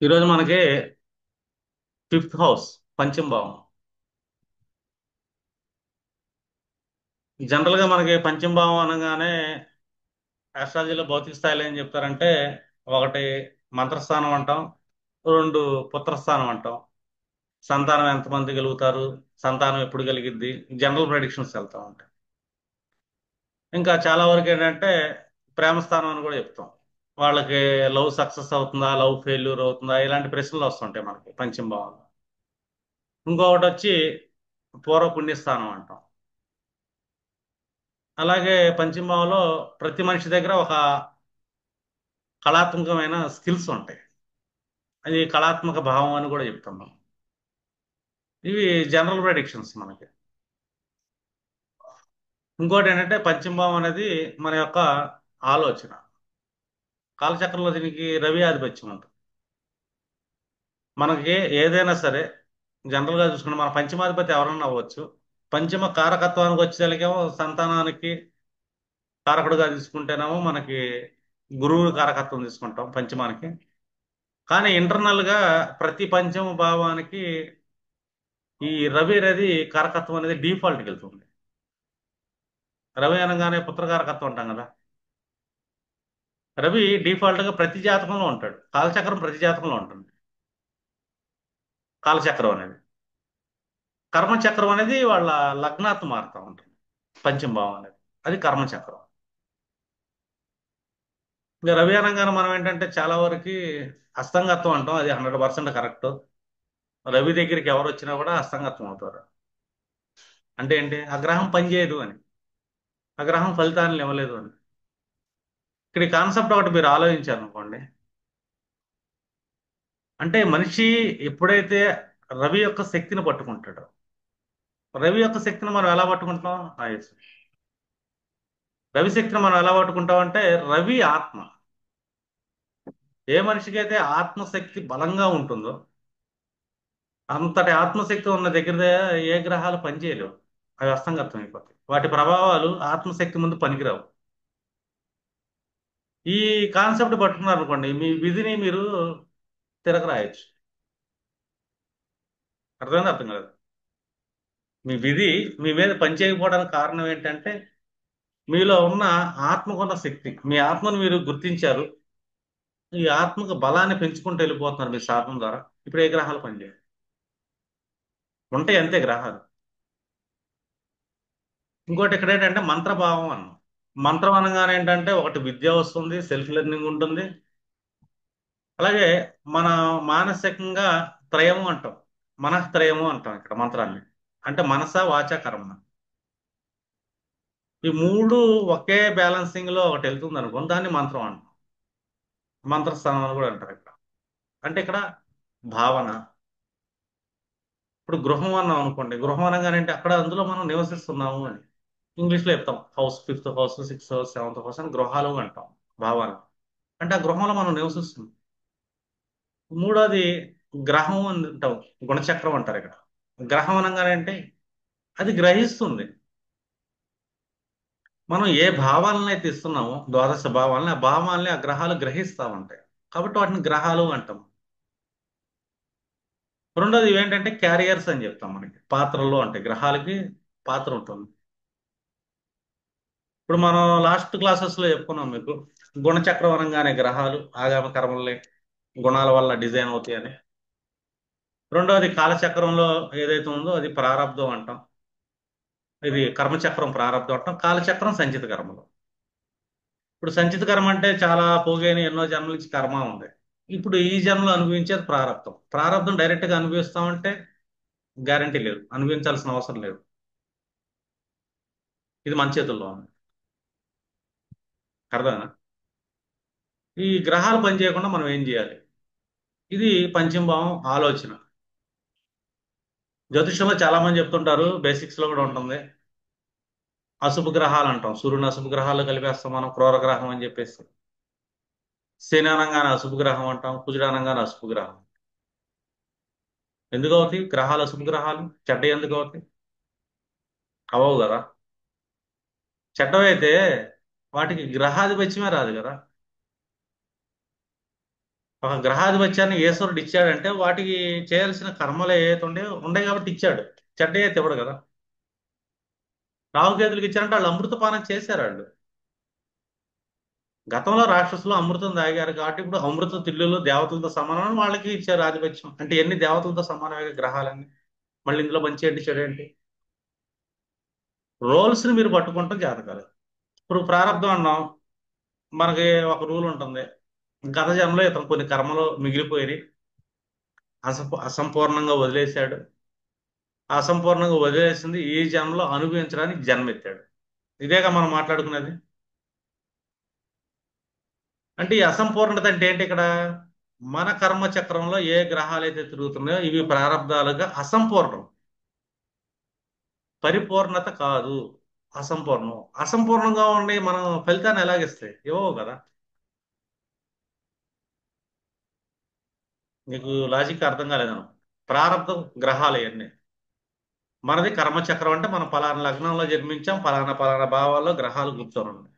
ఈరోజు మనకి fifth house పంచమ భావం. జనరల్ గా మనకి పంచమ భావం అనగానే ఆస్ట్రాలజీలో భౌతిక స్థాయిలో ఏం చెప్తారంటే, ఒకటి మంత్రస్థానం అంటాం, రెండు పుత్రస్థానం అంటాం. సంతానం ఎంతమంది కలుగుతారు, సంతానం ఎప్పుడు కలిగిద్ది, జనరల్ ప్రెడిక్షన్స్ వెళ్తా ఉంటాయి. ఇంకా చాలా వరకు ఏంటంటే ప్రేమ స్థానం అని కూడా చెప్తాం. వాళ్ళకి లవ్ సక్సెస్ అవుతుందా, లవ్ ఫెయిల్యూర్ అవుతుందా, ఇలాంటి ప్రశ్నలు వస్తుంటాయి మనకి పంచమ భావంలో. ఇంకొకటి వచ్చి పూర్వ పుణ్యస్థానం అంటాం. అలాగే పంచమభావంలో ప్రతి మనిషి దగ్గర ఒక కళాత్మకమైన స్కిల్స్ ఉంటాయి. అది కళాత్మక భావం అని కూడా చెప్తున్నాం. ఇవి జనరల్ ప్రెడిక్షన్స్ మనకి. ఇంకోటి ఏంటంటే పంచమభావం అనేది మన యొక్క ఆలోచన. కాలచక్రంలో దీనికి రవి ఆధిపత్యం ఉంటుంది. మనకి ఏదైనా సరే జనరల్ గా చూసుకుంటే మన పంచమాధిపతి ఎవరన్నా అవ్వచ్చు. పంచమ కారకత్వానికి వచ్చేసరికేమో సంతానానికి కారకుడుగా తీసుకుంటేనేమో మనకి గురువు కారకత్వం తీసుకుంటాం పంచమానికి. కానీ ఇంటర్నల్ గా ప్రతి పంచమ భావానికి ఈ రవి అనేది కారకత్వం అనేది డిఫాల్ట్కి వెళ్తుంది. రవి అనగానే పుత్రకారకత్వం ఉంటాం కదా. రవి డిఫాల్ట్ గా ప్రతి జాతకంలో ఉంటాడు. కాలచక్రం ప్రతి జాతకంలో ఉంటుంది. కాలచక్రం అనేది, కర్మచక్రం అనేది వాళ్ళ లగ్నాత్ మారుతూ ఉంటుంది. పంచమ భావం అనేది అది కర్మచక్రం. ఇంకా రవి అనగానే మనం ఏంటంటే చాలా వరకు అస్తంగత్వం అంటాం. అది 100% కరెక్ట్. రవి దగ్గరికి ఎవరు వచ్చినా కూడా అస్తంగత్వం అవుతారు. అంటే ఏంటి, ఆ గ్రహం పనిచేయదు అని, ఆ గ్రహం ఫలితాలను ఇవ్వలేదు అని. ఇక్కడ ఈ కాన్సెప్ట్ ఒకటి మీరు ఆలోచించారు అనుకోండి. అంటే మనిషి ఎప్పుడైతే రవి యొక్క శక్తిని పట్టుకుంటాడో, రవి యొక్క శక్తిని మనం ఎలా పట్టుకుంటాం? yes. రవి శక్తిని మనం ఎలా పట్టుకుంటాం అంటే, రవి ఆత్మ. ఏ మనిషికి అయితే ఆత్మశక్తి బలంగా ఉంటుందో, అంతటి ఆత్మశక్తి ఉన్న దగ్గర ఏ గ్రహాలు పనిచేయలేవు. అవి అస్తంగతం అయిపోతాయి. వాటి ప్రభావాలు ఆత్మశక్తి ముందు పనికిరావు. ఈ కాన్సెప్ట్ పట్టుకున్నారు అనుకోండి, మీ విధిని మీరు తిరగరాయొచ్చు. అర్థమైంది, అర్థం కాదు. మీ విధి మీ మీద పనిచేయకపోవడానికి కారణం ఏంటంటే, మీలో ఉన్న ఆత్మకున్న శక్తి, మీ ఆత్మను మీరు గుర్తించారు. ఈ ఆత్మకు బలాన్ని పెంచుకుంటూ వెళ్ళిపోతున్నారు మీ సాధన ద్వారా. ఇప్పుడు ఏ గ్రహాలు పనిచేయవు, ఉంటాయి అంతే గ్రహాలు. ఇంకోటి ఇక్కడ ఏంటంటే మంత్రభావం అన్నాం. మంత్రం అనగానే ఏంటంటే ఒకటి విద్య వస్తుంది, సెల్ఫ్ లెర్నింగ్ ఉంటుంది. అలాగే మన మానసికంగా త్రయము అంటాం. మనఃత్రయము అంటాం ఇక్కడ మంత్రాన్ని. అంటే మనస వాచ కర్మ, ఈ మూడు ఒకే బ్యాలెన్సింగ్ లో ఒకటి వెళ్తుంది అనుకోండి, దాన్ని మంత్రం అంటాం. మంత్రస్థానం అని కూడా అంటారు ఇక్కడ. అంటే ఇక్కడ భావన. ఇప్పుడు గృహం అన్నాం అనుకోండి, గృహం అనగానే అంటే అక్కడ అందులో మనం నివసిస్తున్నాము అని ఇంగ్లీష్లో చెప్తాం. House, fifth house, sixth house, seventh house అని గృహాలు అంటాం. భావన అంటే ఆ గృహంలో మనం నివసిస్తున్నాం. మూడోది గ్రహం అని అంటాం. గుణచక్రం అంటారు ఇక్కడ. గ్రహం అనగానే అంటే అది గ్రహిస్తుంది. మనం ఏ భావాలను అయితే ఇస్తున్నామో, ద్వాదశ భావాలని, ఆ భావాలని ఆ గ్రహాలు గ్రహిస్తా ఉంటాయి. కాబట్టి వాటిని గ్రహాలు అంటాం. రెండోది ఏంటంటే క్యారియర్స్ అని చెప్తాం. మనకి పాత్రలు అంటే గ్రహాలకి పాత్ర ఉంటుంది. ఇప్పుడు మనం లాస్ట్ క్లాసెస్ లో చెప్పుకున్నాం మీకు, గుణచక్రం అనగానే గ్రహాలు ఆగామ కర్మల్ని గుణాల వల్ల డిజైన్ అవుతాయని. రెండోది కాలచక్రంలో ఏదైతే ఉందో అది ప్రారంధం అంటాం. ఇది కర్మచక్రం ప్రారంధం అంటాం. కాలచక్రం సంచిత కర్మలు. ఇప్పుడు సంచిత కర్మ అంటే చాలా పోగైన ఎన్నో జన్మల నుంచి కర్మ ఉంది. ఇప్పుడు ఈ జన్మలో అనుభవించేది ప్రారంధం. ప్రారంధం డైరెక్ట్ గా అనుభవిస్తామంటే గ్యారంటీ లేదు, అనుభవించాల్సిన అవసరం లేదు. ఇది మన చేతుల్లో ఉంది. అర్థమేనా? ఈ గ్రహాలు పని చేయకుండా మనం ఏం చేయాలి? ఇది పంచమ భావం ఆలోచన. జ్యోతిష్యంలో చాలా మంది చెప్తుంటారు, బేసిక్స్ లో కూడా ఉంటుంది. అశుభ గ్రహాలు అంటాం. సూర్యుని అశుభ గ్రహాలు కలిపేస్తాం మనం, క్రూర గ్రహం అని చెప్పేసి. శని అనంగానే అశుభ గ్రహం అంటాం, కుజుడు అనంగానే అశుభ గ్రహం. ఎందుకు అవుతాయి గ్రహాలు అశుభ గ్రహాలు? చెడ్డ ఎందుకు అవుతాయి? అవవు కదా. చెడ్డవైతే వాటికి గ్రహాధిపత్యమే రాదు కదా. ఒక గ్రహాధిపత్యాన్ని ఈశ్వరుడు ఇచ్చాడంటే వాటికి చేయాల్సిన కర్మలు ఏవైతే ఉండే కాబట్టి ఇచ్చాడు. చెడ్డ అయితే ఇవ్వడు కదా. రాహుకేతులకు ఇచ్చారంటే వాళ్ళు అమృతపానం చేశారు వాళ్ళు. గతంలో రాక్షసులు అమృతం తాగారు కాబట్టి ఇప్పుడు అమృత తుల్యులు దేవతలతో సమానం వాళ్ళకి ఇచ్చారు ఆధిపత్యం. అంటే ఎన్ని దేవతలతో సమానమే గ్రహాలన్నీ. మళ్ళీ ఇందులో మంచి ఏంటి చెడు ఏంటి? రోల్స్ ని మీరు పట్టుకుంటాం జాతకాలు. ఇప్పుడు ప్రారంధం అన్నాం. మనకి ఒక రూల్ ఉంటుంది. గత జన్మలో ఇతను కొన్ని కర్మలు మిగిలిపోయి అసంపూర్ణంగా వదిలేశాడు. ఆ అసంపూర్ణంగా వదిలేసింది ఈ జన్మలో అనుభవించడానికి జన్మెత్తాడు. ఇదేగా మనం మాట్లాడుకున్నది. అంటే ఈ అసంపూర్ణత అంటే ఏంటి ఇక్కడ? మన కర్మ చక్రంలో ఏ గ్రహాలు అయితే తిరుగుతున్నాయో ఇవి ప్రారంధాలుగా అసంపూర్ణం. పరిపూర్ణత కాదు. అసంపూర్ణం. అసంపూర్ణంగా ఉండి మనం ఫలితాన్ని ఎలాగిస్తాయి? ఇవ్వవు కదా. నీకు లాజిక్ అర్థం కాలేదను. ప్రారంధం గ్రహాలు ఇవన్నీ. మనది కర్మచక్రం అంటే మనం పలానా లగ్నంలో జన్మించాం, పలానా పలానా భావాల్లో గ్రహాలు కూర్చొని ఉన్నాయి.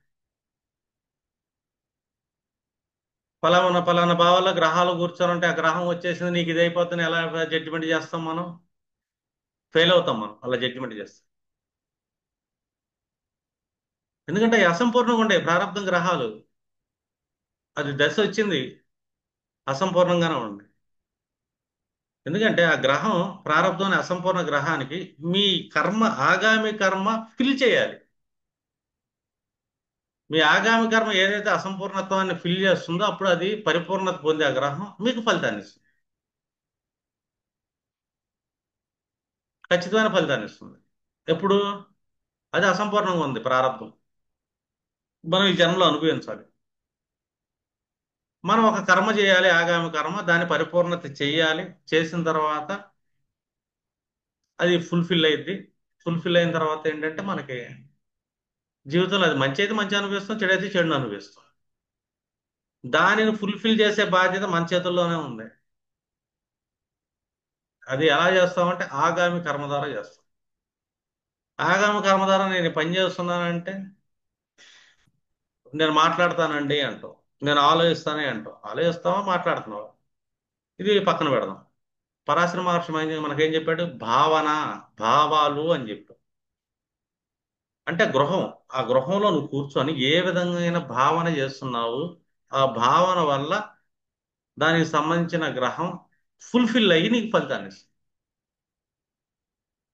పలానా పలానా భావాల్లో గ్రహాలు కూర్చొని ఉంటే ఆ గ్రహం వచ్చేసింది నీకు ఇది అయిపోతుంది ఎలా జడ్జిమెంట్ చేస్తాం మనం? ఫెయిల్ అవుతాం మనం అలా జడ్జిమెంట్ చేస్తాం. ఎందుకంటే అవి అసంపూర్ణంగా ఉండే ప్రారంభం గ్రహాలు. అది దశ వచ్చింది అసంపూర్ణంగానే ఉంది. ఎందుకంటే ఆ గ్రహం ప్రారంభం అనే అసంపూర్ణ గ్రహానికి మీ కర్మ ఆగామి కర్మ ఫిల్ చేయాలి. మీ ఆగామి కర్మ ఏదైతే అసంపూర్ణత్వాన్ని ఫిల్ చేస్తుందో అప్పుడు అది పరిపూర్ణత పొందే ఆ గ్రహం మీకు ఫలితాన్ని ఇస్తుంది. ఖచ్చితమైన ఫలితాన్ని ఇస్తుంది. ఎప్పుడు? అది అసంపూర్ణంగా ఉంది ప్రారంభం. మనం ఈ జన్మలో అనుభవించాలి. మనం ఒక కర్మ చేయాలి ఆగామి కర్మ దాన్ని పరిపూర్ణత చెయ్యాలి. చేసిన తర్వాత అది ఫుల్ఫిల్ అయింది. ఫుల్ఫిల్ అయిన తర్వాత ఏంటంటే మనకి జీవితంలో అది మంచి అయితే మంచి అనిపిస్తాం, చెడు అయితే చెడుని అనిపిస్తాం. దానిని ఫుల్ఫిల్ చేసే బాధ్యత మన చేతుల్లోనే ఉంది. అది ఎలా చేస్తామంటే ఆగామి కర్మ ద్వారా చేస్తాం. ఆగామి కర్మ ద్వారా నేను ఈ పని చేస్తున్నానంటే నేను మాట్లాడతానండి అంటాం. నేను ఆలోచిస్తానే అంటాం. ఆలోచిస్తావా మాట్లాడుతున్నావా? ఇది పక్కన పెడదాం. పరాశర మహర్షి మనకేం చెప్పాడు? భావన, భావాలు అని చెప్పాడు. అంటే గృహం. ఆ గృహంలో నువ్వు కూర్చొని ఏ విధమైన భావన చేస్తున్నావు, ఆ భావన వల్ల దానికి సంబంధించిన గ్రహం ఫుల్ఫిల్ అయ్యి నీకు ఫలితాన్ని ఇస్తుంది.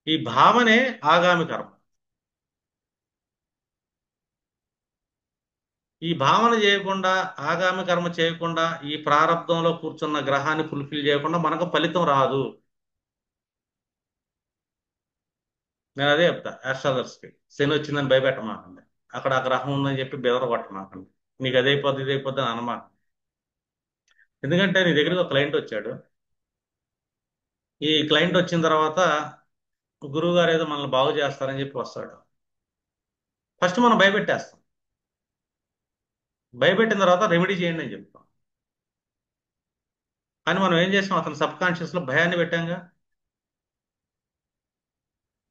ఈ భావనే ఆగామి కర్మ. ఈ భావన చేయకుండా ఆగామి కర్మ చేయకుండా ఈ ప్రారంధంలో కూర్చున్న గ్రహాన్ని ఫుల్ఫిల్ చేయకుండా మనకు ఫలితం రాదు. నేను అదే చెప్తా కి శని వచ్చిందని భయపెట్టమాకండి. అక్కడ ఆ గ్రహం ఉందని చెప్పి బెదర కొట్టమాకండి. నీకు అదే అయిపోద్ది ఇది అయిపోద్ది అని అనమాట. ఎందుకంటే నీ దగ్గరికి ఒక క్లయింట్ వచ్చాడు. ఈ క్లయింట్ వచ్చిన తర్వాత గురువు గారు ఏదో మనల్ని బాగు చేస్తారని చెప్పి వస్తాడు. ఫస్ట్ మనం భయపెట్టేస్తాం. భయపెట్టిన తర్వాత రెమెడీ చేయండి అని చెప్తాం. కానీ మనం ఏం చేసాం? అతను సబ్ కాన్షియస్ లో భయాన్ని పెట్టాంగా.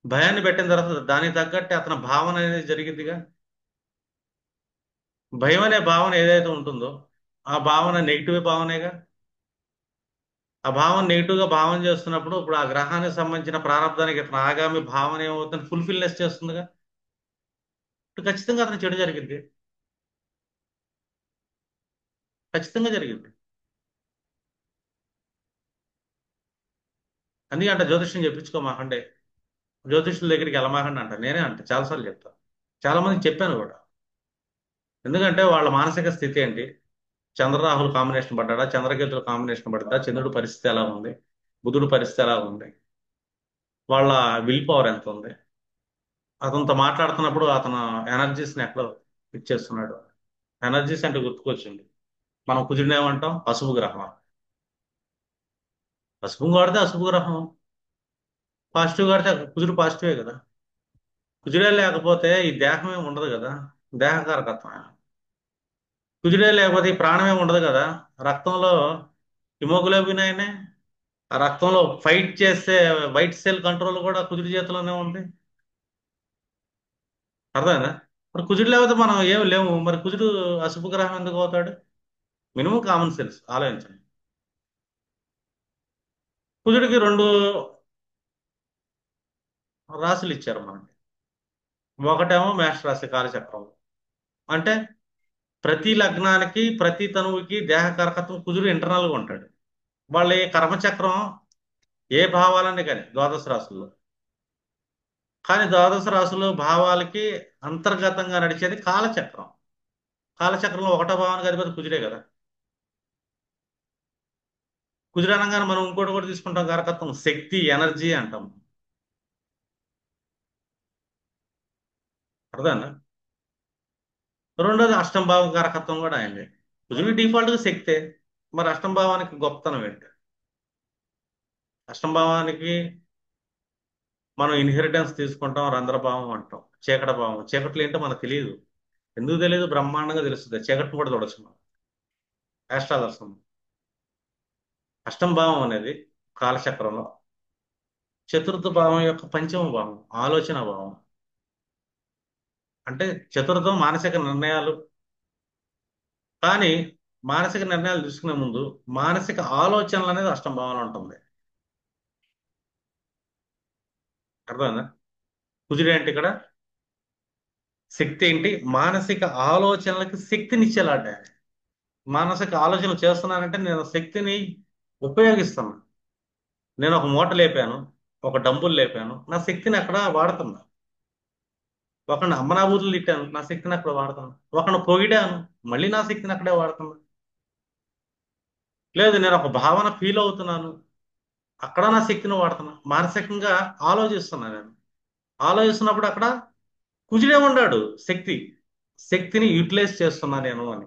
భయాన్ని పెట్టిన తర్వాత దానికి తగ్గట్టే అతని భావన అనేది జరిగిందిగా. భయం అనే భావన ఏదైతే ఉంటుందో ఆ భావన నెగిటివ్ భావనేగా. ఆ భావన నెగిటివ్ గా భావన చేస్తున్నప్పుడు ఇప్పుడు ఆ గ్రహానికి సంబంధించిన ప్రారంభానికి ఇతను ఆగామి భావన ఏమవుతుంది? ఫుల్ఫిల్నెస్ చేస్తుందిగా. ఇప్పుడు ఖచ్చితంగా అతను చెడు జరిగింది. ఖచ్చితంగా జరిగింది. అందుకే అంట జ్యోతిష్యం చెప్పించుకోమాకండి. జ్యోతిష్యుల దగ్గరికి వెళ్ళమాకండి అంట. నేనే అంట చాలాసార్లు చెప్తాను. చాలా మందికి చెప్పాను కూడా. ఎందుకంటే వాళ్ళ మానసిక స్థితి ఏంటి? చంద్రరాహుల్ కాంబినేషన్ పడ్డాడా? చంద్రకేతుల కాంబినేషన్ పడ్డా? చంద్రుడి పరిస్థితి ఎలా ఉంది? బుధుడి పరిస్థితి ఎలా ఉంది? వాళ్ళ విల్ పవర్ ఎంత ఉంది? అతనితో మాట్లాడుతున్నప్పుడు అతను ఎనర్జీస్ని ఎట్లా ఇచ్చేస్తున్నాడు? ఎనర్జీస్ అంటే గుర్తుకొచ్చింది. మనం కుజుడిని ఏమంటాం? అశుభ గ్రహం. అశుభం వాడితే అశుభ గ్రహం. పాజిటివ్ వాడితే కుజుడు పాజిటివే కదా. కుజుడే లేకపోతే ఈ దేహమే ఉండదు కదా. దేహకారకత్వం. కుజుడే లేకపోతే ఈ ప్రాణమే ఉండదు కదా. రక్తంలో హిమోగ్లోబిన్ అయినే ఆ రక్తంలో ఫైట్ చేసే వైట్ సెల్ కంట్రోల్ కూడా కుజుడి చేతిలోనే ఉంది. అర్థమైందా? మరి కుజుడు లేకపోతే మనం ఏం లేము. మరి కుజుడు అశుభ గ్రహం ఎందుకు అవుతాడు? మినిమం కామన్ సెన్స్ ఆలోచించండి. కుజుడికి రెండు రాశులు ఇచ్చారు మనకి. ఒకటేమో మేష రాశి కాలచక్రం. అంటే ప్రతి లగ్నానికి ప్రతి తనువుకి దేహ కరకత్వం కుజుడు ఇంటర్నల్ గా ఉంటాడు. వాళ్ళ ఈ కర్మచక్రం ఏ భావాలని కానీ ద్వాదశ రాశుల్లో, కానీ ద్వాదశ రాశులు భావాలకి అంతర్గతంగా నడిచేది కాలచక్రం. కాలచక్రంలో ఒకటో భావానికి అధిపతి కుజుడే కదా. కుజుడు అనగానే మనం ఇంకోటి కూడా తీసుకుంటాం, కారకత్వం శక్తి, ఎనర్జీ అంటాం. అర్థనా? రెండోది అష్టం భావం కారకత్వం కూడా ఆయనదే. కుజుడు డిఫాల్ట్ గా శక్తే. మరి అష్టం భావానికి గొప్పతనం ఏంటి? అష్టం భావానికి మనం ఇన్హెరిటెన్స్ తీసుకుంటాం, రంధ్రభావం అంటాం, చీకట భావం. చీకట్లు ఏంటో మనకు తెలియదు. ఎందుకు తెలియదు? బ్రహ్మాండంగా తెలుస్తుంది. చీకటిని కూడా చూడొచ్చు మనం ఆస్ట్రాలర్సం. అష్టం భావం అనేది కాలచక్రంలో చతుర్థ భావం యొక్క పంచమ భావం, ఆలోచన భావం. అంటే చతుర్థం మానసిక నిర్ణయాలు. కానీ మానసిక నిర్ణయాలు తీసుకునే ముందు మానసిక ఆలోచనలు అనేది అష్టం భావంలో ఉంటుంది. అర్థమైందా? కుజుడు ఏంటి ఇక్కడ? శక్తి ఏంటి? మానసిక ఆలోచనలకి శక్తినిచ్చేలాట. మానసిక ఆలోచనలు చేస్తున్నానంటే నేను శక్తిని ఉపయోగిస్తున్నా. నేను ఒక మూట లేపాను, ఒక డంబుల్ లేపాను, నా శక్తిని అక్కడ వాడుతున్నా. ఒకరిని అమ్మనాబూతులు తిట్టాను, నా శక్తిని అక్కడ వాడుతున్నా. ఒకరిని పొగిడాను, మళ్ళీ నా శక్తిని అక్కడే వాడుతున్నా. లేదు, నేను ఒక భావన ఫీల్ అవుతున్నాను, అక్కడ నా శక్తిని వాడుతున్నా. మానసికంగా ఆలోచిస్తున్నా నేను. ఆలోచిస్తున్నప్పుడు అక్కడ కుజుడే ఉన్నాడు, శక్తి. శక్తిని యూటిలైజ్ చేస్తున్నా నేను అని.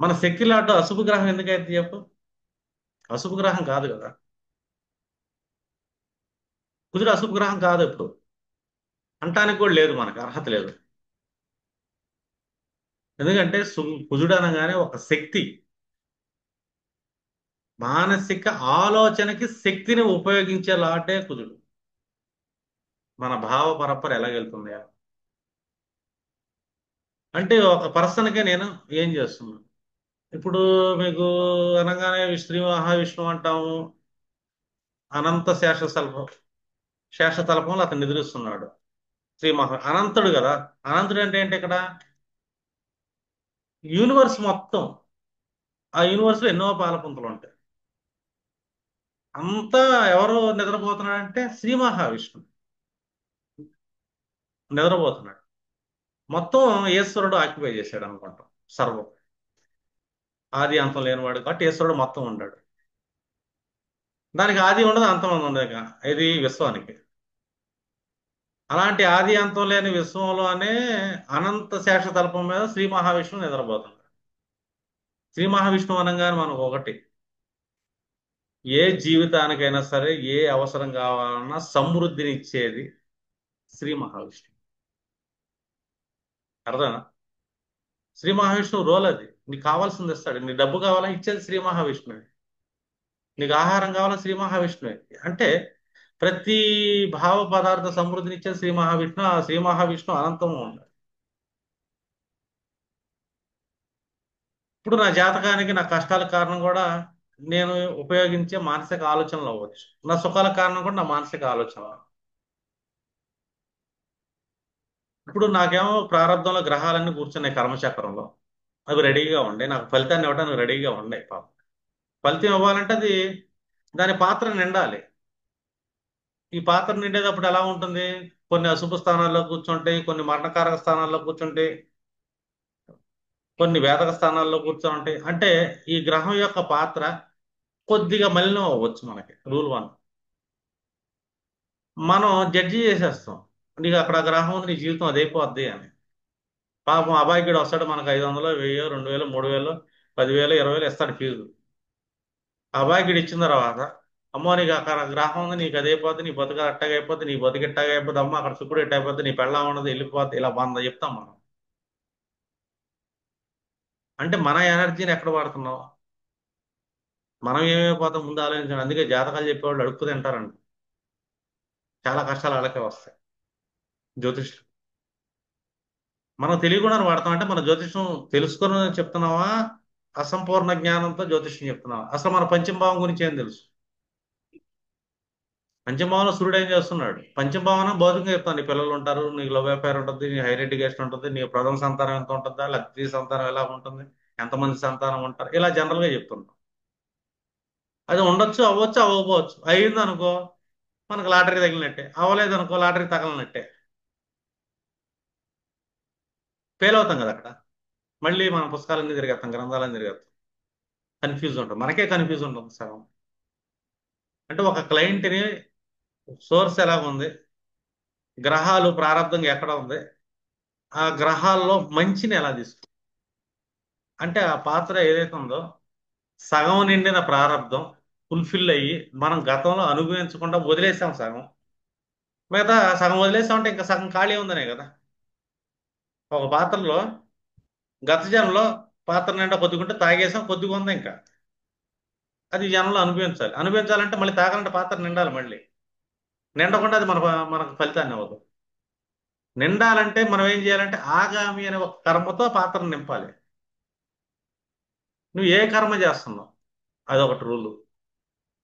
మన శక్తి లాంటి అశుభ గ్రహం ఎందుకైతే చెప్పు? అశుభ గ్రహం కాదు కదా. కుజుడు అశుభ గ్రహం కాదు ఇప్పుడు. అంటానికి కూడా లేదు, మనకు అర్హత లేదు. ఎందుకంటే కుజుడు అనగానే ఒక శక్తి. మానసిక ఆలోచనకి శక్తిని ఉపయోగించే లాటే కుజుడు. మన భావ పరపర ఎలాగెళ్తుంది అంటే ఒక పర్సన్కే నేను ఏం చేస్తున్నాను. ఇప్పుడు మీకు అనగానే శ్రీ మహావిష్ణువు అంటాము, అనంత శేషతల్పం. శేషతల్పంలో అతను నిద్రిస్తున్నాడు. అనంతుడు కదా. అనంతుడు అంటే ఏంటి ఇక్కడ? యూనివర్స్ మొత్తం. ఆ యూనివర్స్ లో ఎన్నో పాలపుంతలు ఉంటాయి. అంతా ఎవరు నిద్రపోతున్నాడంటే శ్రీ మహావిష్ణువు నిద్రపోతున్నాడు. మొత్తం ఈశ్వరుడు ఆక్యుపై చేశాడు అనుకుంటాం. సర్వం. ఆది అంతం లేనివాడు కాబట్టి ఈశ్వరుడు మొత్తం ఉన్నాడు. దానికి ఆది ఉండదు, అంతం ఉండదు ఇక. ఇది విశ్వానికి. అలాంటి ఆది అంతం లేని విశ్వంలోనే అనంత శేష తల్పం మీద శ్రీ మహావిష్ణువు నిద్రపోతున్నాడు. శ్రీ మహావిష్ణువు అనగానే మనకు ఒకటి, ఏ జీవితానికైనా సరే ఏ అవసరం కావాలన్నా సమృద్ధిని ఇచ్చేది శ్రీ మహావిష్ణువు. అర్థనా? శ్రీ మహావిష్ణువు రోల్ అది. నీకు కావాల్సింది ఇస్తాడు. నీ డబ్బు కావాలా, ఇచ్చేది శ్రీ మహావిష్ణువే. నీకు ఆహారం కావాలా, శ్రీ మహావిష్ణువే. అంటే ప్రతి భావ పదార్థ సమృద్ధిని ఇచ్చేది శ్రీ మహావిష్ణువు. ఆ శ్రీ మహావిష్ణువు అనంతము ఉన్నాడు. ఇప్పుడు నా జాతకానికి నా కష్టాల కారణం కూడా నేను ఉపయోగించే మానసిక ఆలోచనలు అవ్వచ్చు. నా సుఖాల కారణం కూడా నా మానసిక ఆలోచన. ఇప్పుడు నాకేమో ప్రారంభంలో గ్రహాలన్నీ కూర్చున్నాయి కర్మచక్రంలో. అవి రెడీగా ఉండే నాకు ఫలితాన్ని ఇవ్వడానికి రెడీగా ఉన్నాయి పాపం. ఫలితం ఇవ్వాలంటే అది దాని పాత్ర నిండాలి. ఈ పాత్ర నిండేటప్పుడు ఎలా ఉంటుంది? కొన్ని అశుభ స్థానాల్లో కూర్చుంటాయి, కొన్ని మరణకారక స్థానాల్లో కూర్చుంటాయి, కొన్ని వేదక స్థానాల్లో కూర్చొని ఉంటాయి. అంటే ఈ గ్రహం యొక్క పాత్ర కొద్దిగా మలినం అవ్వచ్చు. మనకి రూల్ 1. మనం జడ్జి చేసేస్తాం, నీకు అక్కడ గ్రహం ఉంది, నీ జీవితం అదైపోద్ది అని. పాపం అభాగ్యుడు వస్తాడు, మనకు 500, 1000, 2000, 3000, 10,000, 20,000 ఇస్తాడు ఫీజు. అభాగ్యుడు ఇచ్చిన తర్వాత, అమ్మో నీకు అక్కడ గ్రహం ఉంది, నీకు అదైపోద్ది, నీ బతుక అట్టగా అయిపోద్ది, నీ బతుకు ఇట్టగా అయిపోద్ది, అమ్మ అక్కడ శుక్రుడు ఇట్ట అయిపోద్ది, నీ పెళ్ళం ఉండదు, వెళ్ళిపోద్ది, ఇలా 100 చెప్తాం మనం. అంటే మన ఎనర్జీని ఎక్కడ వాడుతున్నాం? మనం ఏమైపోతాం ముందు ఆలోచించండి. అందుకే జాతకాలు చెప్పేవాళ్ళు అడుక్కు తింటారండి. చాలా కష్టాలు వాళ్ళకే వస్తాయి. జ్యోతిష్లు మనం తెలియకుండా వాడతాం. అంటే మన జ్యోతిషం తెలుసుకొని చెప్తున్నావా, అసంపూర్ణ జ్ఞానంతో జ్యోతిష్యం చెప్తున్నావా? అసలు మన పంచమ భావం గురించి ఏం తెలుసు? పంచభావంలో సూర్యుడు ఏం చేస్తున్నాడు? పంచభావన భౌతికంగా చెప్తాను. నీ పిల్లలు ఉంటారు, నీకు లవ్ అఫేర్ ఉంటుంది, నీ హైర్ ఎడ్యుకేషన్ ఉంటుంది, నీ ప్రథమ సంతానం ఎంత ఉంటుందా, లేకపోతే ద్వితీయ సంతానం ఎలా ఉంటుంది, ఎంతమంది సంతానం ఉంటారు, ఇలా జనరల్ గా చెప్తుంటాం. అది ఉండొచ్చు, అవ్వచ్చు, అవ్వకపోవచ్చు. అయ్యింది అనుకో మనకు లాటరీ తగిలినట్టే, అవ్వలేదు అనుకో లాటరీ తగలనట్టే. ఫెయిల్ అవుతాం కదా అక్కడ. మళ్ళీ మనం పుస్తకాలన్నీ తిరిగేస్తాం, గ్రంథాలన్నీ తిరిగేస్తాం. కన్ఫ్యూజ్ ఉంటుంది, మనకే కన్ఫ్యూజ్ ఉంటుంది సగం. అంటే ఒక క్లయింట్ని సోర్స్ ఎలాగ ఉంది, గ్రహాలు ప్రారంభంగా ఎక్కడ ఉంది, ఆ గ్రహాల్లో మంచిని ఎలా తీసుకుంది. అంటే ఆ పాత్ర ఏదైతే ఉందో సగం నిండిన ప్రారంధం ఫుల్ఫిల్ అయ్యి మనం గతంలో అనుభవించకుండా వదిలేసాం సగం. మిగతా సగం వదిలేసామంటే ఇంకా సగం ఖాళీ ఉందనే కదా. ఒక పాత్రలో గత జన్మలో పాత్ర నిండా కొద్దిగుంటే తాగేసాం, కొద్దిగా ఉంది ఇంకా. అది ఈ జన్మలో అనుభవించాలి. అనుభవించాలంటే మళ్ళీ తాగాలంటే పాత్ర నిండాలి మళ్ళీ. నిండకుండా అది మనకు ఫలితాన్ని అవ్వదు. నిండాలంటే మనం ఏం చేయాలంటే ఆగామి అనే ఒక కర్మతో పాత్రను నింపాలి. నువ్వు ఏ కర్మ చేస్తున్నావు, అదొకటి రూలు.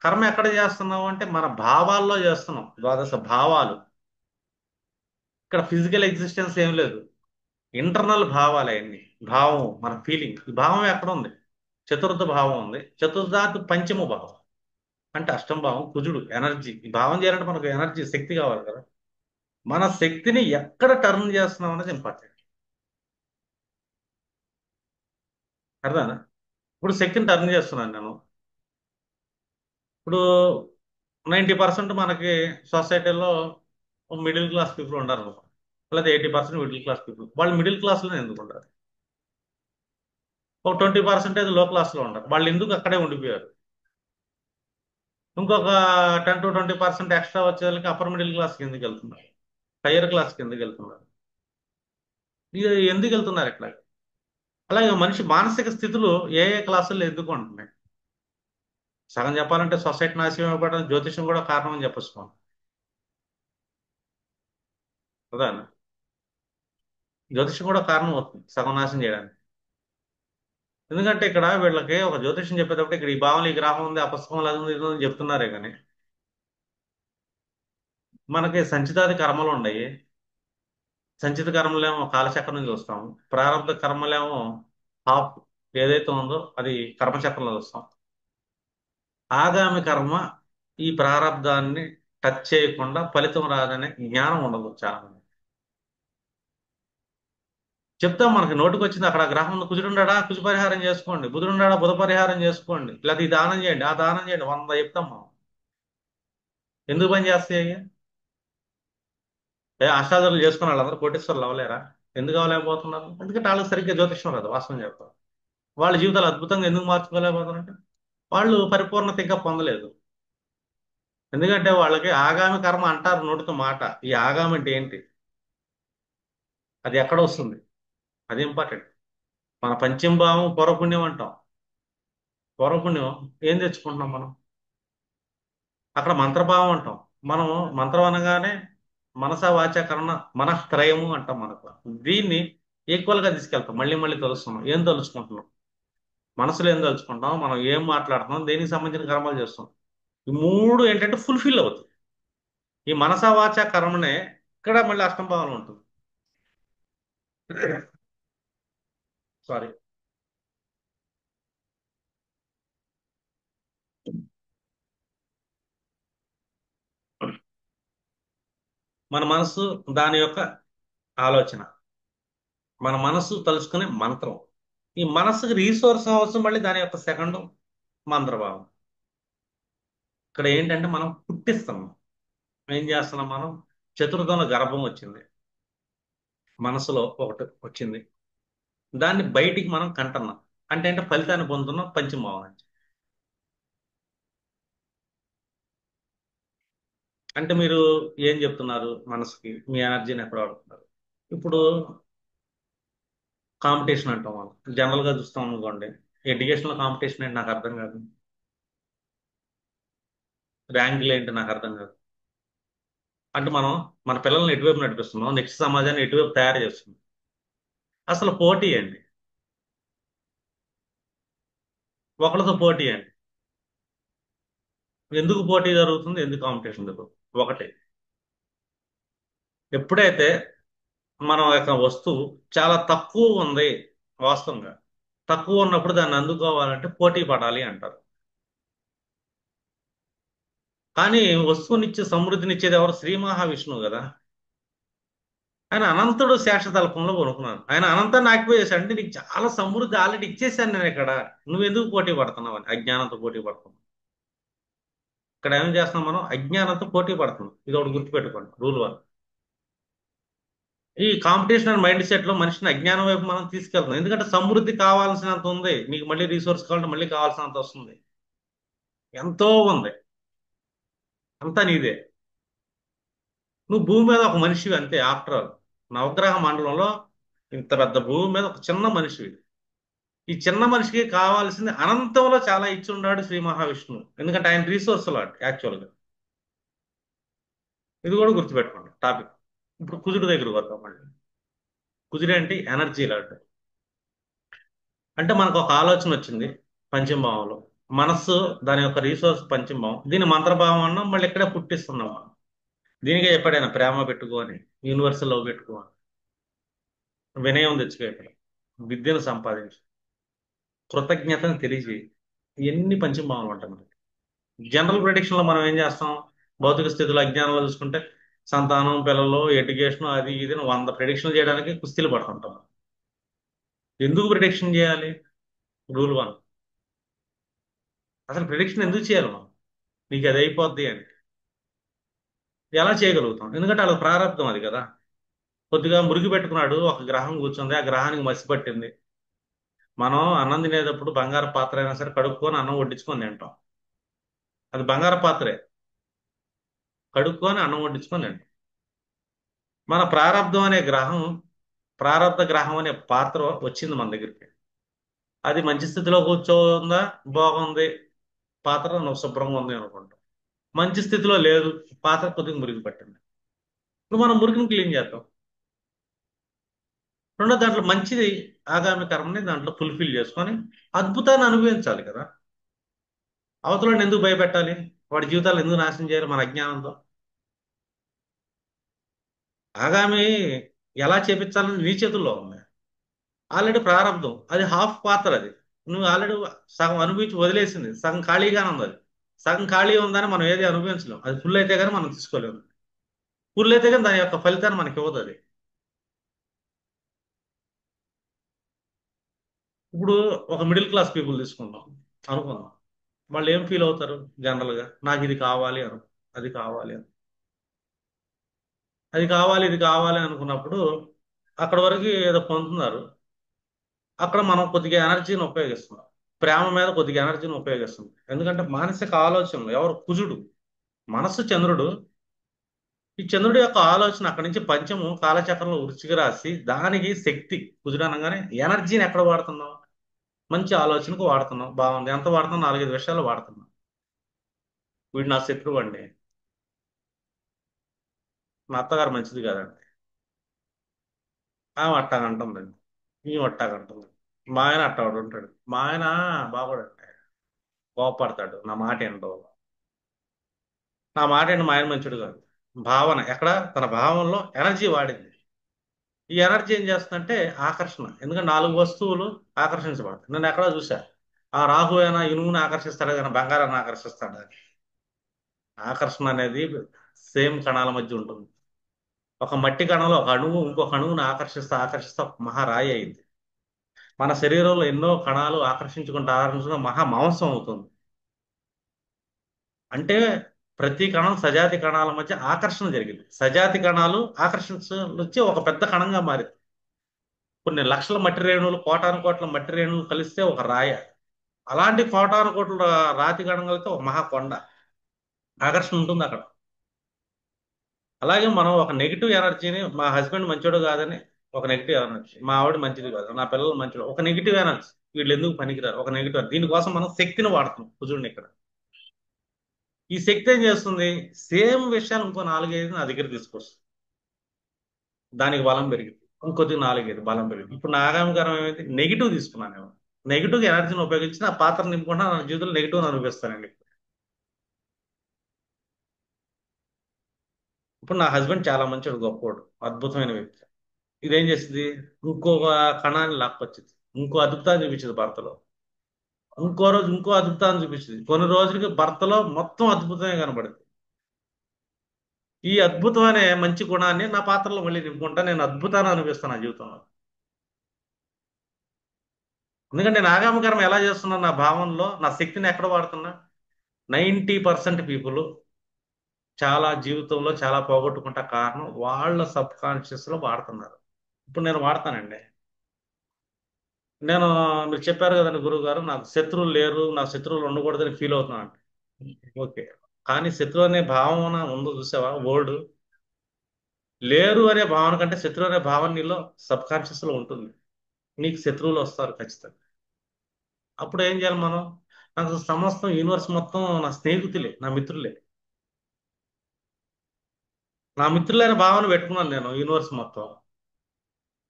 కర్మ ఎక్కడ చేస్తున్నావు అంటే మన భావాల్లో చేస్తున్నాం, ద్వాదశ భావాలు. ఇక్కడ ఫిజికల్ ఎగ్జిస్టెన్స్ ఏం లేదు, ఇంటర్నల్ భావాలు అవన్నీ. భావం మన ఫీలింగ్, ఈ భావం ఎక్కడ ఉంది? చతుర్థ భావం ఉంది, చతుర్థాత్ పంచమ భావం. అంటే అష్టమ భావం కుజుడు ఎనర్జీ. ఈ భావం చేయాలంటే మనకు ఎనర్జీ, శక్తి కావాలి కదా. మన శక్తిని ఎక్కడ టర్న్ చేస్తున్నాం అనేది ఇంపార్టెంట్. అర్థనా? ఇప్పుడు శక్తిని టర్న్ చేస్తున్నాను నేను. ఇప్పుడు 90% మనకి సొసైటీలో మిడిల్ క్లాస్ పీపుల్ ఉన్నారు అనుకో, లేదా 80% మిడిల్ క్లాస్ పీపుల్. వాళ్ళు మిడిల్ క్లాస్లో ఎందుకు ఉంటారు? ఒక 20% లో క్లాస్ లో ఉంటారు, వాళ్ళు ఎందుకు అక్కడే ఉండిపోయారు? ఇంకొక 10 to 20% ఎక్స్ట్రా వచ్చే వాళ్ళకి అప్పర్ మిడిల్ క్లాస్ కిందకి వెళ్తున్నారు, హయ్యర్ క్లాస్ కిందకి వెళ్తున్నారు. ఇది ఎందుకు వెళ్తున్నారు ఇట్లా? అలాగే మనిషి మానసిక స్థితులు ఏ ఏ క్లాసుల్లో ఎందుకు ఉంటున్నాయి? సగం చెప్పాలంటే సొసైటీ నాశనం అయిపోవడానికి జ్యోతిషం కూడా కారణం అని చెప్పొచ్చు మనం. కదా. జ్యోతిషం కూడా కారణం అవుతుంది సగం నాశనం చేయడానికి. ఎందుకంటే ఇక్కడ వీళ్ళకి ఒక జ్యోతిషం చెప్పేటప్పుడు ఇక్కడ ఈ భావం, ఈ గ్రామం ఉంది, ఆ పుస్తకం అది ఉంది, ఇది ఉంది అని చెప్తున్నారే కానీ మనకి సంచితాది కర్మలు ఉన్నాయి. సంచిత కర్మలేమో కాలచక్రం నుంచి చూస్తాము, ప్రారంభ కర్మలేమో హాఫ్ ఏదైతే ఉందో అది కర్మచక్రంలో చూస్తాం. ఆగామి కర్మ ఈ ప్రారంధాన్ని టచ్ చేయకుండా ఫలితం రాదనే జ్ఞానం ఉండదు చాలా మంది. చెప్తాం మనకి నోటికి వచ్చింది, అక్కడ గ్రహం కుజుడున్నాడా కుజు పరిహారం చేసుకోండి, బుధుడున్నాడా బుధ పరిహారం చేసుకోండి, లేదా ఈ దానం చేయండి, ఆ దానం చేయండి, 100 చెప్తాం మనం. ఎందుకు పని చేస్తాయి అయ్యా? అష్టాదరులు చేసుకున్న వాళ్ళందరూ కోటేశ్వరులు అవ్వలేరా? ఎందుకు అవ్వలేకపోతున్నారు? ఎందుకంటే వాళ్ళకి సరిగ్గా జ్యోతిష్యం రాదు, వాస్తవం చెప్తారు. వాళ్ళ జీవితాలు అద్భుతంగా ఎందుకు మార్చుకోలేకపోతున్నారంటే వాళ్ళు పరిపూర్ణత ఇంకా పొందలేదు. ఎందుకంటే వాళ్ళకి ఆగామి కర్మ అంటారు నోటితో మాట. ఈ ఆగామి అంటే ఏంటి, అది ఎక్కడ వస్తుంది, అది ఇంపార్టెంట్. మన పంచమ భావం పూర్వపుణ్యం అంటాం. పూర్వపుణ్యం ఏం తెచ్చుకుంటున్నాం మనం? అక్కడ మంత్రభావం అంటాం. మనం మంత్రం అనగానే మనస వాచ కర్ణ మనఃత్రయము అంటాం మనకు. దీన్ని ఈక్వల్ గా తీసుకెళ్తాం, మళ్ళీ మళ్ళీ తలుస్తున్నాం. ఏం తలుచుకుంటున్నాం, మనసులో ఏం తలుచుకుంటాం, మనం ఏం మాట్లాడుతున్నాం, దేనికి సంబంధించిన కర్మలు చేస్తాం. ఈ మూడు ఏంటంటే ఫుల్ఫిల్ అవుతుంది. ఈ మనస వాచ కర్మనే ఇక్కడ మళ్ళీ అష్టం భావం ఉంటుంది. సారీ. మన మనసు దాని యొక్క ఆలోచన, మన మనసు తలుచుకునే మంత్రం. ఈ మనసుకి రీసోర్స్ అవసరం, మళ్ళీ దాని యొక్క సెకండ్ మంత్రభావం. ఇక్కడ ఏంటంటే మనం పుట్టిస్తున్నాం. ఏం చేస్తున్నాం మనం? చతుర్థంలో గర్భం వచ్చింది, మనసులో ఒకటి వచ్చింది, దాన్ని బయటికి మనం కంటున్నాం. అంటే ఫలితాన్ని పొందుతున్నాం పంచమభావం నుంచి. అంటే మీరు ఏం చెప్తున్నారు మనసుకి, మీ ఎనర్జీని ఎక్కడ వాడుతున్నారు? ఇప్పుడు కాంపిటీషన్ అంటాం మనం, జనరల్ గా చూస్తాం అనుకోండి. ఎడ్యుకేషన్ లో కాంపిటీషన్ ఏంటి నాకు అర్థం కాదు, ర్యాంకులు ఏంటి నాకు అర్థం కాదు. అంటే మనం మన పిల్లల్ని ఎటువైపు నడిపిస్తున్నాం, నెక్స్ట్ సమాజాన్ని ఎటువైపు తయారు చేస్తున్నాం? అసలు పోటీ అండి, ఒకరితో పోటీ అండి. ఎందుకు పోటీ జరుగుతుంది, ఎందుకు కాంపిటీషన్ జరుగుతుంది? ఒకటి, ఎప్పుడైతే మన యొక్క వస్తువు చాలా తక్కువ ఉంది, వాస్తవంగా తక్కువ ఉన్నప్పుడు దాన్ని అందుకోవాలంటే పోటీ పడాలి అంటారు. కానీ వస్తువునిచ్చే సమృద్ధినిచ్చేది ఎవరు? శ్రీ మహావిష్ణువు కదా. ఆయన అనంతుడు శేషతల్పంలో కొనుక్కున్నాను. ఆయన అనంతాన్ని ఆక్యుపై చేశాడు. అంటే నీకు చాలా సమృద్ధి ఆల్రెడీ ఇచ్చేసాను నేను ఇక్కడ, నువ్వెందుకు పోటీ పడుతున్నావు అని. అజ్ఞానంతో పోటీ పడుతున్నావు. ఇక్కడ ఏం చేస్తున్నాం మనం? అజ్ఞానంతో పోటీ పడుతున్నాం. ఇది ఒకటి గుర్తుపెట్టుకోండి, రూల్ వన్. ఈ కాంపిటీషన్ అండ్ మైండ్ సెట్ లో మనిషిని అజ్ఞానం వైపు మనం తీసుకెళ్తున్నాం. ఎందుకంటే సమృద్ధి కావాల్సినంత ఉంది, నీకు మళ్ళీ రీసోర్స్ కావాలంటే మళ్ళీ కావాల్సినంత వస్తుంది. ఎంతో ఉంది, అంతా నీదే. నువ్వు భూమి మీద ఒక మనిషివి అంతే. ఆఫ్టర్ ఆల్ నవగ్రహ మండలంలో ఇంత పెద్ద భూమి మీద ఒక చిన్న మనిషివి. ఈ చిన్న మనిషికి కావాల్సింది అనంతంలో చాలా ఇచ్చి ఉన్నాడు శ్రీ మహావిష్ణువు. ఎందుకంటే ఆయన రీసోర్స్ లాట్ యాక్చువల్గా. ఇది కూడా గుర్తుపెట్టుకోండి టాపిక్. ఇప్పుడు కుజుడు దగ్గర వద్దాం మళ్ళీ. కుజుడు అంటే ఎనర్జీ లాట్. అంటే మనకు ఒక ఆలోచన వచ్చింది పంచమభావంలో. మనస్సు దాని యొక్క రీసోర్స్ పంచమభావం. దీని మంత్రభావం అన్నాం, మళ్ళీ ఇక్కడే పుట్టిస్తున్నాం మనం. దీనికే ఎప్పుడైనా ప్రేమ పెట్టుకోని, యూనివర్సల్ లవ్ పెట్టుకోని, వినయం తెచ్చుకో ఇక్కడ, విద్యను సంపాదించు, కృతజ్ఞతను తెలియజేయి. ఇవన్నీ పంచమభావాలు ఉంటాయి మనకి. జనరల్ ప్రిడిక్షన్ లో మనం ఏం చేస్తాం? భౌతిక స్థితిలో అజ్ఞానంలో చూసుకుంటే సంతానం, పిల్లలు, ఎడ్యుకేషన్, అది ఇది అని 100 ప్రిడిక్షన్ చేయడానికి కుస్తీలు పడుతుంటాం. ఎందుకు ప్రిడిక్షన్ చేయాలి? రూల్ వన్, అసలు ప్రిడిక్షన్ ఎందుకు చేయాలి మనం? నీకు అది అయిపోద్ది అని ఎలా చేయగలుగుతాం? ఎందుకంటే వాళ్ళ ప్రారంభం అది కదా. కొద్దిగా మురిగి పెట్టుకున్నాడు, ఒక గ్రహం కూర్చుంది, ఆ గ్రహానికి మసి పట్టింది. మనం అన్నం తినేటప్పుడు బంగారు పాత్ర అయినా సరే కడుక్కొని అన్నం వడ్డించుకొని తింటాం. అది బంగారు పాత్రే, కడుక్కొని అన్నం వడ్డించుకొని తింటాం. మన ప్రారంధం అనే గ్రహం, ప్రారంధ గ్రహం అనే పాత్ర వచ్చింది మన దగ్గరికి. అది మంచి స్థితిలో కూర్చోందా? బాగుంది, పాత్ర నువ్వు శుభ్రంగా ఉంది అనుకుంటాం. మంచి స్థితిలో లేదు, పాత్ర కొద్దిగా మురిగి పట్టింది. ఇప్పుడు మనం మురికిని క్లీన్ చేద్దాం. రెండో దాంట్లో మంచిది, ఆగామి కర్మని దాంట్లో ఫుల్ఫిల్ చేసుకొని అద్భుతాన్ని అనుభవించాలి కదా. అవతలని ఎందుకు భయపెట్టాలి? వాడి జీవితాలు ఎందుకు నాశనం చేయాలి మన అజ్ఞానంతో? ఆగామి ఎలా చేపించాలని నీ చేతుల్లో ఉంది. ఆల్రెడీ ప్రారంభం అది హాఫ్ పాత్ర. అది నువ్వు ఆల్రెడీ సగం అనుభవించి వదిలేసింది, సగం ఖాళీగానే ఉంది. అది సగం ఖాళీ ఉందని మనం ఏది అనుభవించలేం. అది ఫుల్ అయితే కానీ మనం తీసుకోలేము. ఫుల్ అయితే కానీ దాని యొక్క ఫలితాన్ని మనకి ఇవ్వదు అది. ఇప్పుడు ఒక మిడిల్ క్లాస్ పీపుల్ తీసుకుందాం అనుకుందాం. వాళ్ళు ఏం ఫీల్ అవుతారు జనరల్ గా? నాకు ఇది కావాలి అను, అది కావాలి అను, అది కావాలి, ఇది కావాలి అనుకున్నప్పుడు అక్కడ వరకు ఏదో పొందుతున్నారు. అక్కడ మనం కొద్దిగా ఎనర్జీని ఉపయోగిస్తున్నాం. ప్రేమ మీద కొద్దిగా ఎనర్జీని ఉపయోగిస్తున్నాం. ఎందుకంటే మానసిక ఆలోచనలు ఎవరు? కుజుడు. మనస్సు చంద్రుడు. ఈ చంద్రుడి యొక్క ఆలోచన అక్కడి నుంచి పంచము కాలచక్రంలో వృశ్చిక రాశి, దానికి శక్తి. కుజుడు అనగానే ఎనర్జీని ఎక్కడ వాడుతున్నాం? మంచి ఆలోచనకు వాడుతున్నాం. బాగుంది, ఎంత వాడుతున్నాం? 4-5 విషయాలు వాడుతున్నాం. వీడు నా శత్రువు అండి, మా అత్తగారు మంచిది కాదండి, ఆమె అట్టాగంటుందండి, ఈమె అట్టాగంటుంది, మా ఆయన అట్టాడు ఉంటాడు, మా ఆయన బాగోడండి, కోపడతాడు, నా మాట ఏంటో, నా మాట ఏంటి, మా ఆయన మంచుడు కాదు. భావన ఎక్కడ? తన భావంలో ఎనర్జీ వాడింది. ఈ ఎనర్జీ ఏం చేస్తుందంటే ఆకర్షణ. ఎందుకంటే 4 వస్తువులు ఆకర్షించబడతాయి. నేను ఎక్కడో చూసా, ఆ రాహు అయినా ఇనుముని ఆకర్షిస్తాడు కానీ బంగారాన్ని ఆకర్షిస్తాడు అని. ఆకర్షణ అనేది సేమ్ కణాల మధ్య ఉంటుంది. ఒక మట్టి కణంలో ఒక అణువు ఇంకొక అణువుని ఆకర్షిస్తా ఆకర్షిస్తా ఒక మహారాయి అయింది. మన శరీరంలో ఎన్నో కణాలు ఆకర్షించుకుంటూ ఆకర్షించుకుంటూ మహా మాంసం అవుతుంది. అంటే ప్రతి కణం సజాతి కణాల మధ్య ఆకర్షణ జరిగింది. సజాతి కణాలు ఆకర్షించి ఒక పెద్ద కణంగా మారింది. కొన్ని లక్షల మట్టి రేణువులు, కోటాను కోట్ల మట్టి రేణువులు కలిస్తే ఒక రాయ. అలాంటి కోటాను కోట్ల రాతి కణం కలిస్తే ఒక మహా కొండ. ఆకర్షణ ఉంటుంది అక్కడ. అలాగే మనం ఒక నెగిటివ్ ఎనర్జీని, మా హస్బెండ్ మంచోడు కాదని ఒక నెగిటివ్ ఎనర్జీ, మా ఆవిడ మంచిది కాదు, నా పిల్లలు మంచిది, ఒక నెగిటివ్ ఎనర్జీ, వీళ్ళు ఎందుకు పనికిరారు, ఒక నెగిటివ్. దీనికోసం మనం శక్తిని వాడుతున్నాం కుజుడిని ఇక్కడ. ఈ శక్తి ఏం చేస్తుంది? సేమ్ విషయాలు ఇంకో 4-5 నా దగ్గర తీసుకొస్తుంది. దానికి బలం పెరిగింది. ఇంకొద్ది 4-5 బలం పెరిగింది. ఇప్పుడు నా ఆగామికరం ఏమైంది? నెగిటివ్ తీసుకున్నాను నేను. నెగిటివ్ ఎనర్జీని ఉపయోగించి నా పాత్ర నింపుకుంటా నా జీవితంలో నెగిటివ్ అనిపిస్తానండి. ఇప్పుడు నా హస్బెండ్ చాలా మంచోడు, గొప్పోడు, అద్భుతమైన వ్యక్తి. ఇదేం చేసింది? ఇంకొక కణాన్ని లాక్కొచ్చింది. ఇంకో అద్భుతాన్ని చూపించింది భర్తలో. ఇంకో రోజు ఇంకో అద్భుతాన్ని చూపించింది. కొన్ని రోజులకి భర్తలో మొత్తం అద్భుతమే కనబడింది. ఈ అద్భుతం అనే మంచి గుణాన్ని నా పాత్రలో మళ్ళీ నింపుకుంటా, నేను అద్భుతాన్ని అనిపిస్తాను నా జీవితంలో. ఎందుకంటే నేను ఆగామకరం ఎలా చేస్తున్నా, నా భావనలో నా శక్తిని ఎక్కడ వాడుతున్నా. 90% పీపుల్ చాలా జీవితంలో చాలా పోగొట్టుకుంటా కారణం వాళ్ళ సబ్ కాన్షియస్ లో వాడుతున్నారు. ఇప్పుడు నేను వాడతానండి. నేను, మీరు చెప్పారు కదండి గురువు గారు, నాకు శత్రువులు లేరు, నాకు శత్రువులు ఉండకూడదని ఫీల్ అవుతున్నాను. ఓకే. కానీ శత్రువు అనే భావన ఉందో చూసావా వర్డ్. లేరు అనే భావన కంటే శత్రువు అనే భావన నీలో సబ్ కాన్షియస్ లో ఉంటుంది. నీకు శత్రువులు వస్తారు ఖచ్చితంగా. అప్పుడు ఏం చేయాలి మనం? నాకు సమస్తం యూనివర్స్ మొత్తం నా స్నేహితులే, నా మిత్రులే. నా మిత్రులైన భావన పెట్టుకున్నాను నేను యూనివర్స్ మొత్తం.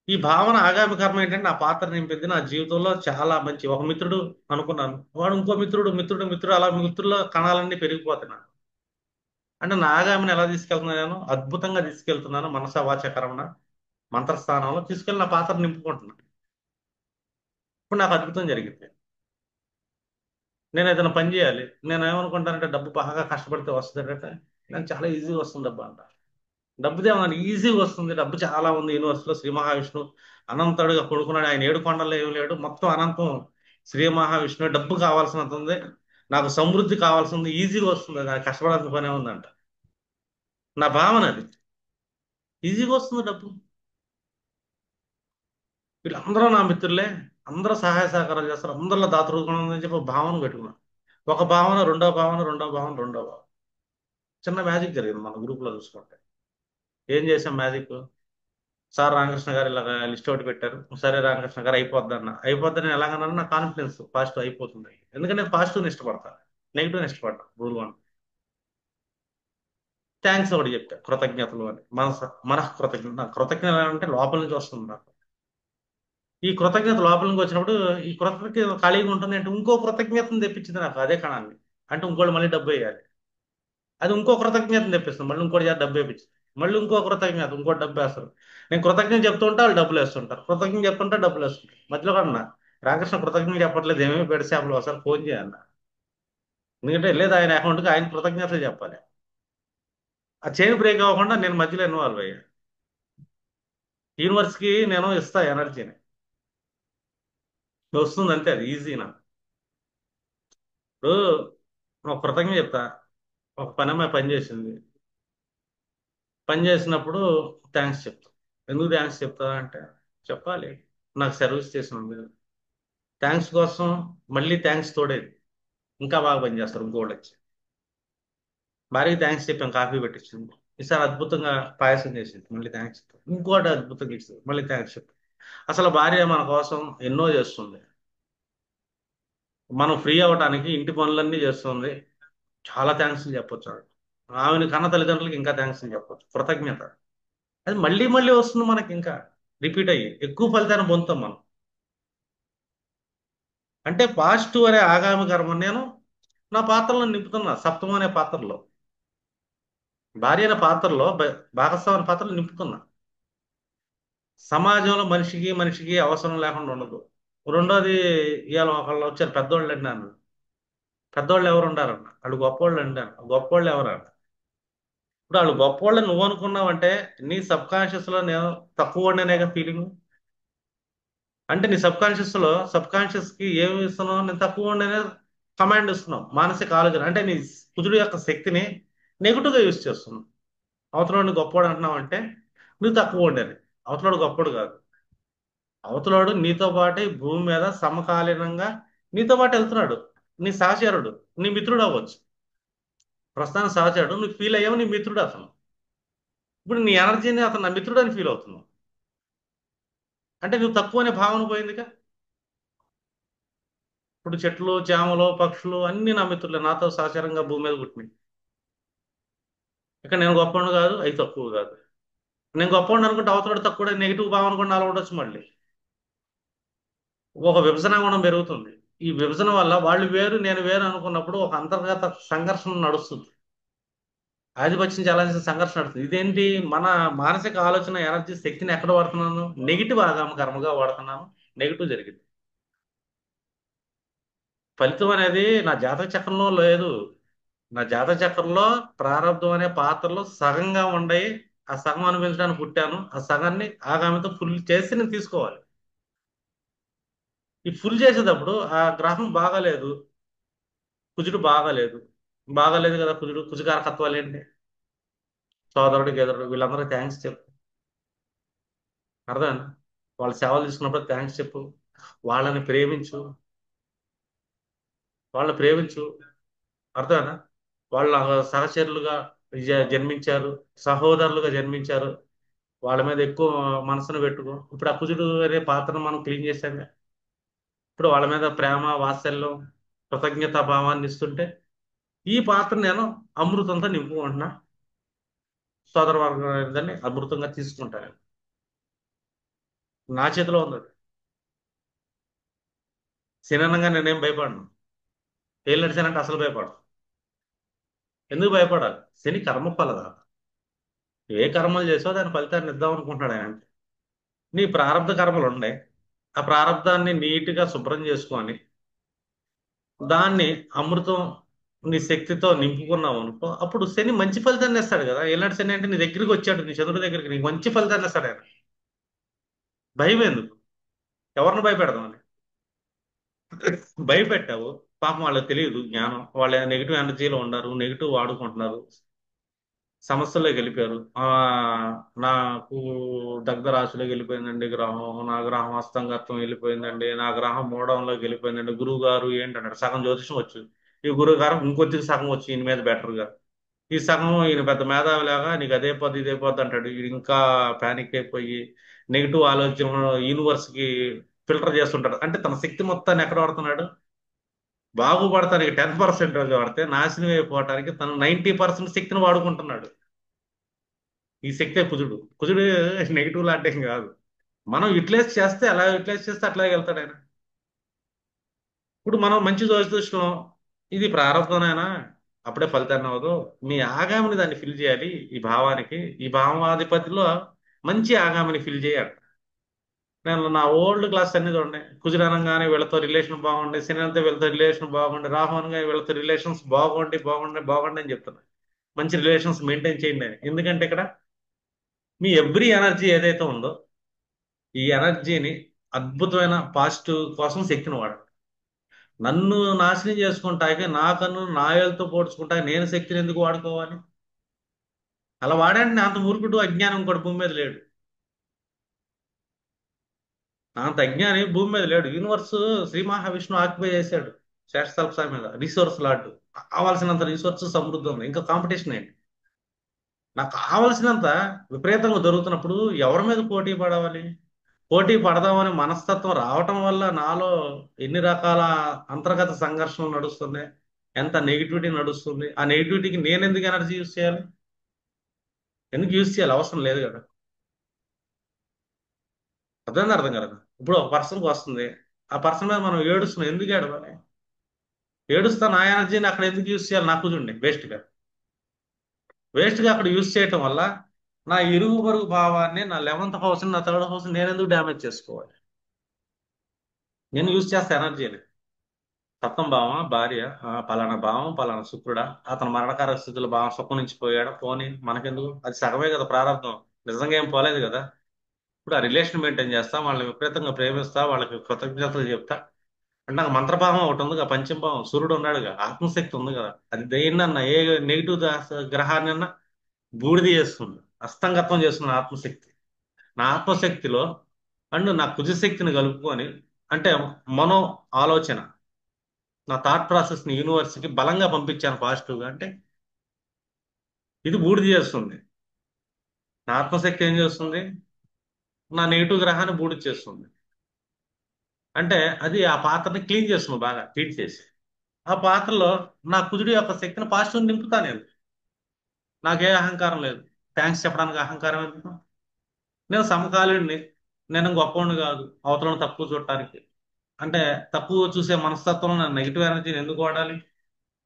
ఈ భావన ఆగామి కర్మ ఏంటంటే నా పాత్ర నింపింది నా జీవితంలో. చాలా మంచి ఒక మిత్రుడు అనుకున్నాను, వాడు ఇంకో మిత్రుడు, మిత్రుడు, మిత్రుడు, అలా మిత్రుల కణాలన్నీ పెరిగిపోతున్నాను. అంటే నా ఆగామిని ఎలా తీసుకెళ్తున్నాను? నేను అద్భుతంగా తీసుకెళ్తున్నాను. మనస వాచ కర్మణ మంత్రస్థానంలో తీసుకెళ్ళి నా పాత్ర నింపుకుంటున్నాను. ఇప్పుడు నాకు అద్భుతం జరిగింది. నేను ఏదైనా పని చేయాలి, నేను ఏమనుకుంటానంటే డబ్బు బాగా కష్టపడితే వస్తుంది అంటే, నేను చాలా ఈజీగా వస్తుంది డబ్బు అంట. డబ్బుదే మనకి ఈజీగా వస్తుంది, డబ్బు చాలా ఉంది యూనివర్స్ లో. శ్రీ మహావిష్ణువు అనంతుడుగా కొడుకున్నాడు, ఆయన ఏడు కొండల్లో ఏమి లేడు, మొత్తం అనంతం. శ్రీ మహావిష్ణువు డబ్బు కావాల్సినంత ఉంది, నాకు సమృద్ధి కావాల్సింది, ఈజీగా వస్తుంది, నాకు కష్టపడాల్సిన పనే ఉందంట. నా భావన అది. ఈజీగా వస్తుంది డబ్బు. వీళ్ళందరూ నా మిత్రులే, అందరూ సహాయ సహకారాలు చేస్తారు, అందరిలో దాతృగుణం ఉందని చెప్పి ఒక భావన పెట్టుకున్నాను. ఒక భావన, రెండో భావన, రెండో భావన, రెండో భావన. చిన్న మ్యాజిక్ జరిగింది మన గ్రూప్ లో చూసుకుంటే. ఏం చేసాం మ్యాజిక్? సార్ రామకృష్ణ గారు ఇలా లిస్ట్ అవుట్ పెట్టారు, సరే రామకృష్ణ గారు అయిపోద్ది అన్న. అయిపోద్ది నేను ఎలాగన్నా నా కాన్ఫిడెన్స్ పాజిటివ్ అయిపోతుంది. ఎందుకంటే నేను పాజిటివ్ ఇష్టపడతాను, నెగిటివ్ ఇష్టపడతాను. Rule one. థ్యాంక్స్ ఒకటి చెప్పా, కృతజ్ఞతలు అని. మనః కృతజ్ఞత. నాకు కృతజ్ఞత అంటే లోపల నుంచి వస్తుంది నాకు. ఈ కృతజ్ఞత లోపల నుంచి వచ్చినప్పుడు, ఈ కృతజ్ఞత ఖాళీగా ఉంటుంది అంటే ఇంకో కృతజ్ఞతను తెప్పించింది నాకు అదే కణాన్ని. అంటే ఇంకోటి మళ్ళీ డబ్బు వేయాలి. అది ఇంకో కృతజ్ఞతను తెప్పిస్తుంది, మళ్ళీ ఇంకోటి చేత డబ్బు వేయించింది. మళ్ళీ ఇంకో కృతజ్ఞత, ఇంకోటి డబ్బు వేస్తారు. నేను కృతజ్ఞత చెప్తుంటే వాళ్ళు డబ్బులు వేస్తుంటారు, కృతజ్ఞత చెప్తుంటే డబ్బులు వేస్తుంటారు. మధ్యలో కన్నా రామకృష్ణ కృతజ్ఞత చెప్పట్లేదు, ఏమేమి బెడ్ షాపులు ఒకసారి ఫోన్ చేయాలి. ఎందుకంటే లేదు, ఆయన అకౌంట్కి ఆయన కృతజ్ఞతలు చెప్పాలి. ఆ చైన్ బ్రేక్ అవ్వకుండా నేను మధ్యలో ఇన్వాల్వ్ అయ్యా. యూనివర్స్కి నేను ఇస్తా ఎనర్జీని, వస్తుంది అంతే, అది ఈజీ నాకు. ఇప్పుడు ఒక కృతజ్ఞత చెప్తా. ఒక పని అమ్మాయి పని చేసింది, పని చేసినప్పుడు థ్యాంక్స్ చెప్తా. ఎందుకు థ్యాంక్స్ చెప్తా అంటే, చెప్పాలి, నాకు సర్వీస్ చేసినందుకు. థ్యాంక్స్ కోసం మళ్ళీ థ్యాంక్స్ తోడేది, ఇంకా బాగా పనిచేస్తారు ఇంకోళ్ళు వచ్చి. భార్యకి థ్యాంక్స్ చెప్పాం, కాఫీ పెట్టించింది. ఈసారి అద్భుతంగా పాయసం చేసింది, మళ్ళీ థ్యాంక్స్ చెప్పాం. ఇంకోటి అద్భుతంగా ఇచ్చింది, మళ్ళీ థ్యాంక్స్ చెప్పాం. అసలు భార్య మన కోసం ఎన్నో చేస్తుంది. మనం ఫ్రీ అవ్వడానికి ఇంటి పనులన్నీ చేస్తుంది, చాలా థ్యాంక్స్ చెప్పొచ్చు ఆవిడ. ఆమెను కన్న తల్లిదండ్రులకి ఇంకా థ్యాంక్స్ చెప్పొచ్చు, కృతజ్ఞత. అది మళ్ళీ మళ్ళీ వస్తుంది మనకి, ఇంకా రిపీట్ అయ్యి ఎక్కువ ఫలితాన్ని పొందుతాం మనం. అంటే పాజిటివ్ అనే ఆగామి కర్మ నేను నా పాత్రలో నింపుతున్నా. సప్తమం అనే పాత్రలో, భార్య అనే పాత్రలో, భాగస్వామి అనే పాత్రలో నింపుతున్నా. సమాజంలో మనిషికి మనిషికి అవసరం లేకుండా ఉండదు. రెండోది, ఇవాళ ఒకళ్ళు వచ్చారు పెద్దోళ్ళు అన్నాను. పెద్దోళ్ళు ఎవరు ఉండారన్న, వాళ్ళు గొప్పోళ్ళు అన్నాను. గొప్పోళ్ళు ఎవరన్న, ఇప్పుడు వాళ్ళు గొప్పోళ్ళని నువ్వు అనుకున్నావంటే నీ సబ్ కాన్షియస్ లో నేను తక్కువ ఉండేనేగా ఫీలింగ్. అంటే నీ సబ్ కాన్షియస్ లో, సబ్ కాన్షియస్ కి ఏమి ఇస్తున్నావు? నేను తక్కువ ఉండేనే కమాండ్ ఇస్తున్నావు, మానసిక ఆలోచన. అంటే నీ కుజుడు యొక్క శక్తిని నెగిటివ్ గా యూజ్ చేస్తున్నావు. అవతలోడిని గొప్పోడు అంటున్నావు అంటే నువ్వు తక్కువ ఉండేది. అవతలోడు గొప్పోడు కాదు. అవతలోడు నీతో పాటే ఈ భూమి మీద సమకాలీనంగా నీతో పాటు వెళ్తున్నాడు. నీ సహచరుడు, నీ మిత్రుడు అవ్వచ్చు. ప్రస్తుతానికి సహచరుడు, నువ్వు ఫీల్ అయ్యావు నీ మిత్రుడు అతను. ఇప్పుడు నీ ఎనర్జీని అతను నా మిత్రుడు అని ఫీల్ అవుతున్నావు. అంటే నువ్వు తక్కువ అనే భావన పోయిందిగా. ఇప్పుడు చెట్లు, చేమలు, పక్షులు అన్ని నా మిత్రులే, నాతో సహచరంగా భూమి మీద పుట్టినాయి. ఇక్కడ నేను గొప్పవాడు కాదు, అవి తక్కువ కాదు. నేను గొప్పవాడిని అనుకుంటే అవతల తక్కువ నెగిటివ్ భావన కూడా నాలో ఉండొచ్చు మళ్ళీ. ఒక విభజన గుణం పెరుగుతుంది. ఈ విభజన వల్ల వాళ్ళు వేరు నేను వేరు అనుకున్నప్పుడు ఒక అంతర్గత సంఘర్షణ నడుస్తుంది. ఆధిపత్యం చెలాల్సిన సంఘర్షణ నడుస్తుంది. ఇదేంటి, మన మానసిక ఆలోచన ఎనర్జీ శక్తిని ఎక్కడ వాడుతున్నాను? నెగిటివ్ ఆగామ కర్మగా వాడుతున్నాను. నెగిటివ్ జరిగింది. ఫలితం అనేది నా జాతక చక్రంలో లేదు. నా జాతక చక్రంలో ప్రారంధం అనే పాత్రలో సగంగా ఉండయి. ఆ సగం అనుభవించడానికి పుట్టాను. ఆ సగాన్ని ఆగామితో ఫుల్ చేసి నేను తీసుకోవాలి. ఈ ఫుల్ చేసేటప్పుడు ఆ గ్రహం బాగాలేదు, కుజుడు బాగాలేదు. బాగాలేదు కదా కుజుడు, కుజుకారకత్వాలు ఏంటి? సోదరుడు గెదరుడు వీళ్ళందరూ థ్యాంక్స్ చెప్పు. అర్థం, వాళ్ళ సేవలు తీసుకున్నప్పుడు థ్యాంక్స్ చెప్పు. వాళ్ళని ప్రేమించు. వాళ్ళని ప్రేమించు. అర్థమేనా? వాళ్ళ సహచరులుగా జన్మించారు, సహోదరులుగా జన్మించారు. వాళ్ళ మీద ఎక్కువ మనసును పెట్టుకో. ఇప్పుడు ఆ కుజుడు అనే పాత్రను మనం క్లీన్ చేశాం. ఇప్పుడు వాళ్ళ మీద ప్రేమ, వాత్సల్యం, కృతజ్ఞతా భావాన్ని ఇస్తుంటే ఈ పాత్ర నేను అమృతంతో నింపుకుంటున్నా. సోదర వర్గాన్ని అమృతంగా తీసుకుంటాను. నా చేతిలో ఉంది అది. సిననంగా నేనేం భయపడను. ఏళ్ళు నడిచానంటే అసలు భయపడను. ఎందుకు భయపడాలి? శని కర్మఫలదా. ఏ కర్మలు చేసో దాని ఫలితాన్ని ఇద్దాం అనుకుంటున్నాడు ఆయన. నీ ప్రారంధ కర్మలు ఉండే, ఆ ప్రారంధాన్ని నీట్గా శుభ్రం చేసుకొని దాన్ని అమృతం నీ శక్తితో నింపుకున్నావు అనుకో, అప్పుడు శని మంచి ఫలితాన్ని ఇస్తాడు కదా. ఏలాంటి శని అంటే నీ దగ్గరికి వచ్చాడు, నీ చంద్రుడి దగ్గరికి, నీకు మంచి ఫలితాన్ని ఇస్తాడు ఆయన. భయం ఎందుకు? ఎవరిని భయపెడదామని భయపెట్టావు. పాపం వాళ్ళకి తెలియదు జ్ఞానం. వాళ్ళ నెగిటివ్ ఎనర్జీలో ఉన్నారు, నెగిటివ్ వాడుకుంటున్నారు, సమస్యల్లోకి వెళ్ళిపోయారు. నాకు దగ్ధ రాశిలోకి వెళ్ళిపోయిందండి గ్రహం, నా గ్రహం అస్తంగత్వం వెళ్ళిపోయిందండి, నా గ్రహం మూడంలోకి వెళ్ళిపోయిందండి. గురువు గారు ఏంటన్నాడు, సగం జ్యోతిషం వచ్చు. ఈ గురువు గారు ఇంకొద్దిగా సగం వచ్చు ఈయన మీద బెటర్గా. ఈ సగం ఈయన పెద్ద మేధావిలాగా నీకు అదే పొద్దు ఇదే పొద్దు అంటాడు. ఈడు ఇంకా పానిక్ అయిపోయి నెగిటివ్ ఆలోచన యూనివర్స్ కి ఫిల్టర్ చేస్తుంటాడు. అంటే తన శక్తి మొత్తాన్ని ఎక్కడ వాడుతున్నాడు? బాగుపడటానికి 10% వాడితే నాశనం అయిపోవటానికి తన 90% శక్తిని వాడుకుంటున్నాడు. ఈ శక్తే కుజుడు. కుజుడు నెగిటివ్ లాంటిం కాదు. మనం యూటిలైజ్ చేస్తే అలా యూటిలైజ్ చేస్తే అట్లాగే వెళ్తాడు ఆయన. ఇప్పుడు మనం మంచి దృష్టిలో ఇది ప్రారంభంలోనైనా అప్పుడే ఫలితాన్ని అవ్వదు. మీ ఆగామిని దాన్ని ఫిల్ చేయాలి. ఈ భావానికి, ఈ భావాధిపతిలో మంచి ఆగామిని ఫిల్ చేయాలి. నేను నా ఓల్డ్ క్లాస్ అన్ని చూడండి. కుజురనంగానే వీళ్ళతో రిలేషన్ బాగుండి, శనితో వీళ్ళతో రిలేషన్ బాగుండి, రాహువనంగా వీళ్ళతో రిలేషన్స్ బాగుండి బాగుండి బాగుండి అని చెప్తున్నా. మంచి రిలేషన్స్ మెయింటైన్ చేయండి అని. ఎందుకంటే ఇక్కడ మీ ఎవ్రీ ఎనర్జీ ఏదైతే ఉందో ఈ ఎనర్జీని అద్భుతమైన పాజిటివ్ కోసం శక్తిని వాడండి. నన్ను నాశనం చేసుకుంటాకే, నా కన్ను నా ఏళ్ళతో పోడ్చుకుంటా నేను శక్తిని ఎందుకు వాడుకోవాలి? అలా వాడండి. నా అంత మూర్ఖుడు అజ్ఞానం కూడా భూమి మీద లేడు. నా అంత అజ్ఞాని భూమి మీద లేడు. యూనివర్స్ శ్రీ మహావిష్ణువు ఆక్యుపై చేశాడు శేషతల్ప మీద. రిసోర్స్ లాంటి కావాల్సినంత రిసోర్స్ సమృద్ధి ఉంది. ఇంకా కాంపిటీషన్ ఏంటి? నాకు కావలసినంత విపరీతంగా దొరుకుతున్నప్పుడు ఎవరి మీద పోటీ పడవాలి? పోటీ పడదామని మనస్తత్వం రావటం వల్ల నాలో ఎన్ని రకాల అంతర్గత సంఘర్షణలు నడుస్తుంది, ఎంత నెగిటివిటీ నడుస్తుంది. ఆ నెగిటివిటీకి నేను ఎందుకు ఎనర్జీ యూజ్ చేయాలి? ఎందుకు యూజ్ చేయాలి? అవసరం లేదు కదా. అర్థం కదా. ఇప్పుడు ఒక పర్సన్కి వస్తుంది, ఆ పర్సన్ మీద మనం ఏడుస్తున్నాం. ఎందుకు ఏడవాలి? ఏడుస్తా నా ఎనర్జీని అక్కడ ఎందుకు యూజ్ చేయాలి? నాకు చూడండి వేస్ట్గా అక్కడ యూజ్ చేయటం వల్ల నా ఇరుగు పొరుగు భావాన్ని, నా 11th హౌస్, నా 3rd హౌస్ నేను ఎందుకు డ్యామేజ్ చేసుకోవాలి? నేను యూజ్ చేస్తా ఎనర్జీని. సప్తమ భావం భార్య, పలానా భావం పలానా శుక్రుడా, అతను మరణకార స్థితిలో భావం సుఖం నుంచి పోయాడా, పోనీ మనకెందుకు? అది సగమే కదా ప్రారంభం. నిజంగా ఏం పోలేదు కదా. ఇప్పుడు ఆ రిలేషన్ మెయింటైన్ చేస్తా, వాళ్ళని విపరీతంగా ప్రేమిస్తా, వాళ్ళకి కృతజ్ఞతలు చెప్తా. అంటే నాకు మంత్రభావం ఒకటి ఉంది కదా, పంచమభావం సూర్యుడు ఉన్నాడుగా, ఆత్మశక్తి ఉంది కదా. అది దేన్నన్నా ఏ నెగిటివ్ గ్రహాన్ని బూడిద చేస్తుంది, అస్తంగతం చేస్తుంది నా ఆత్మశక్తి. నా ఆత్మశక్తిలో అండ్ నా కుజశక్తిని కలుపుకొని, అంటే మనో ఆలోచన, నా థాట్ ప్రాసెస్ ని యూనివర్స్ కి బలంగా పంపించాను పాజిటివ్ గా. అంటే ఇది బూడిద చేస్తుంది. నా ఆత్మశక్తి ఏం చేస్తుంది? నా నెగిటివ్ గ్రహాన్ని బూడిద చేస్తుంది. అంటే అది ఆ పాత్రని క్లీన్ చేస్తుంది, బాగా క్లీన్ చేసి. ఆ పాత్రలో నా కుజుడి యొక్క శక్తిని పాజిటివ్ నింపుతా నేను. నాకే అహంకారం లేదు. థ్యాంక్స్ చెప్పడానికి అహంకారం ఎందుకు? నేను సమకాలీన్ని, నేను గొప్పవాడిని కాదు అవతలను తక్కువ చూడటానికి. అంటే తక్కువ చూసే మనస్తత్వం, నా నెగిటివ్ ఎనర్జీని ఎందుకు వాడాలి?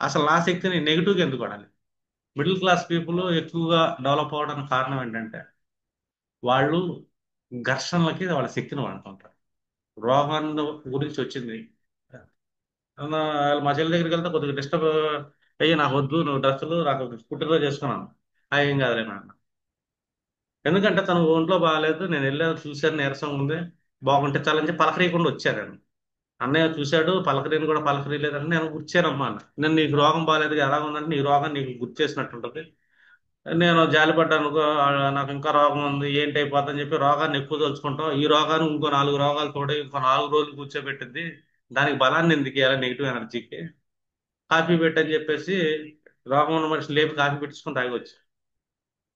అసలు నా శక్తిని నెగిటివ్గా ఎందుకు వాడాలి? మిడిల్ క్లాస్ పీపుల్ ఎక్కువగా డెవలప్ అవడానికి కారణం ఏంటంటే వాళ్ళు ఘర్షణలకి వాళ్ళ శక్తిని వాడుతుంటారు. రోహన్ గురించి వచ్చింది. మా చెల్లి దగ్గరికి వెళ్తే కొద్దిగా డిస్టర్బ్ అయ్యి, నాకు వద్దు నువ్వు డ్రెస్సులు నాకు పుట్టినరోజు చేసుకున్నాను. ఏం కాదులే నాన్న. ఎందుకంటే తను ఒంట్లో బాగాలేదు, నేను వెళ్ళాను చూశాను, నీరసం ఉంది, బాగుంటే చాలని చెప్పి పలకరీయకుండా వచ్చాను. అన్నయ్య చూశాడు, పలకరీని కూడా పలకరీయలేదని నేను గుర్చానమ్మా అన్న. నేను నీకు రోగం బాగాలేదు ఎలా ఉందంటే నీ రోగం నీకు గుర్తు చేసినట్టుంటది. నేను జాలిపడ్డాను, నాకు ఇంకా రోగం ఉంది ఏంటి అయిపోతుందని చెప్పి రోగాన్ని ఎక్కువ తలుచుకుంటాం, ఈ రోగాన్ని ఇంకో 4 రోగాలు తోడు ఇంకో 4 రోజులు కూర్చోబెట్టింది, దానికి బలాన్ని ఎందుకు ఇవ్వాలి నెగిటివ్ ఎనర్జీకి, కాఫీ పెట్టని చెప్పేసి రోగం ఉన్న మనిషి లేపి కాఫీ పెట్టించుకొని తాగొచ్చు.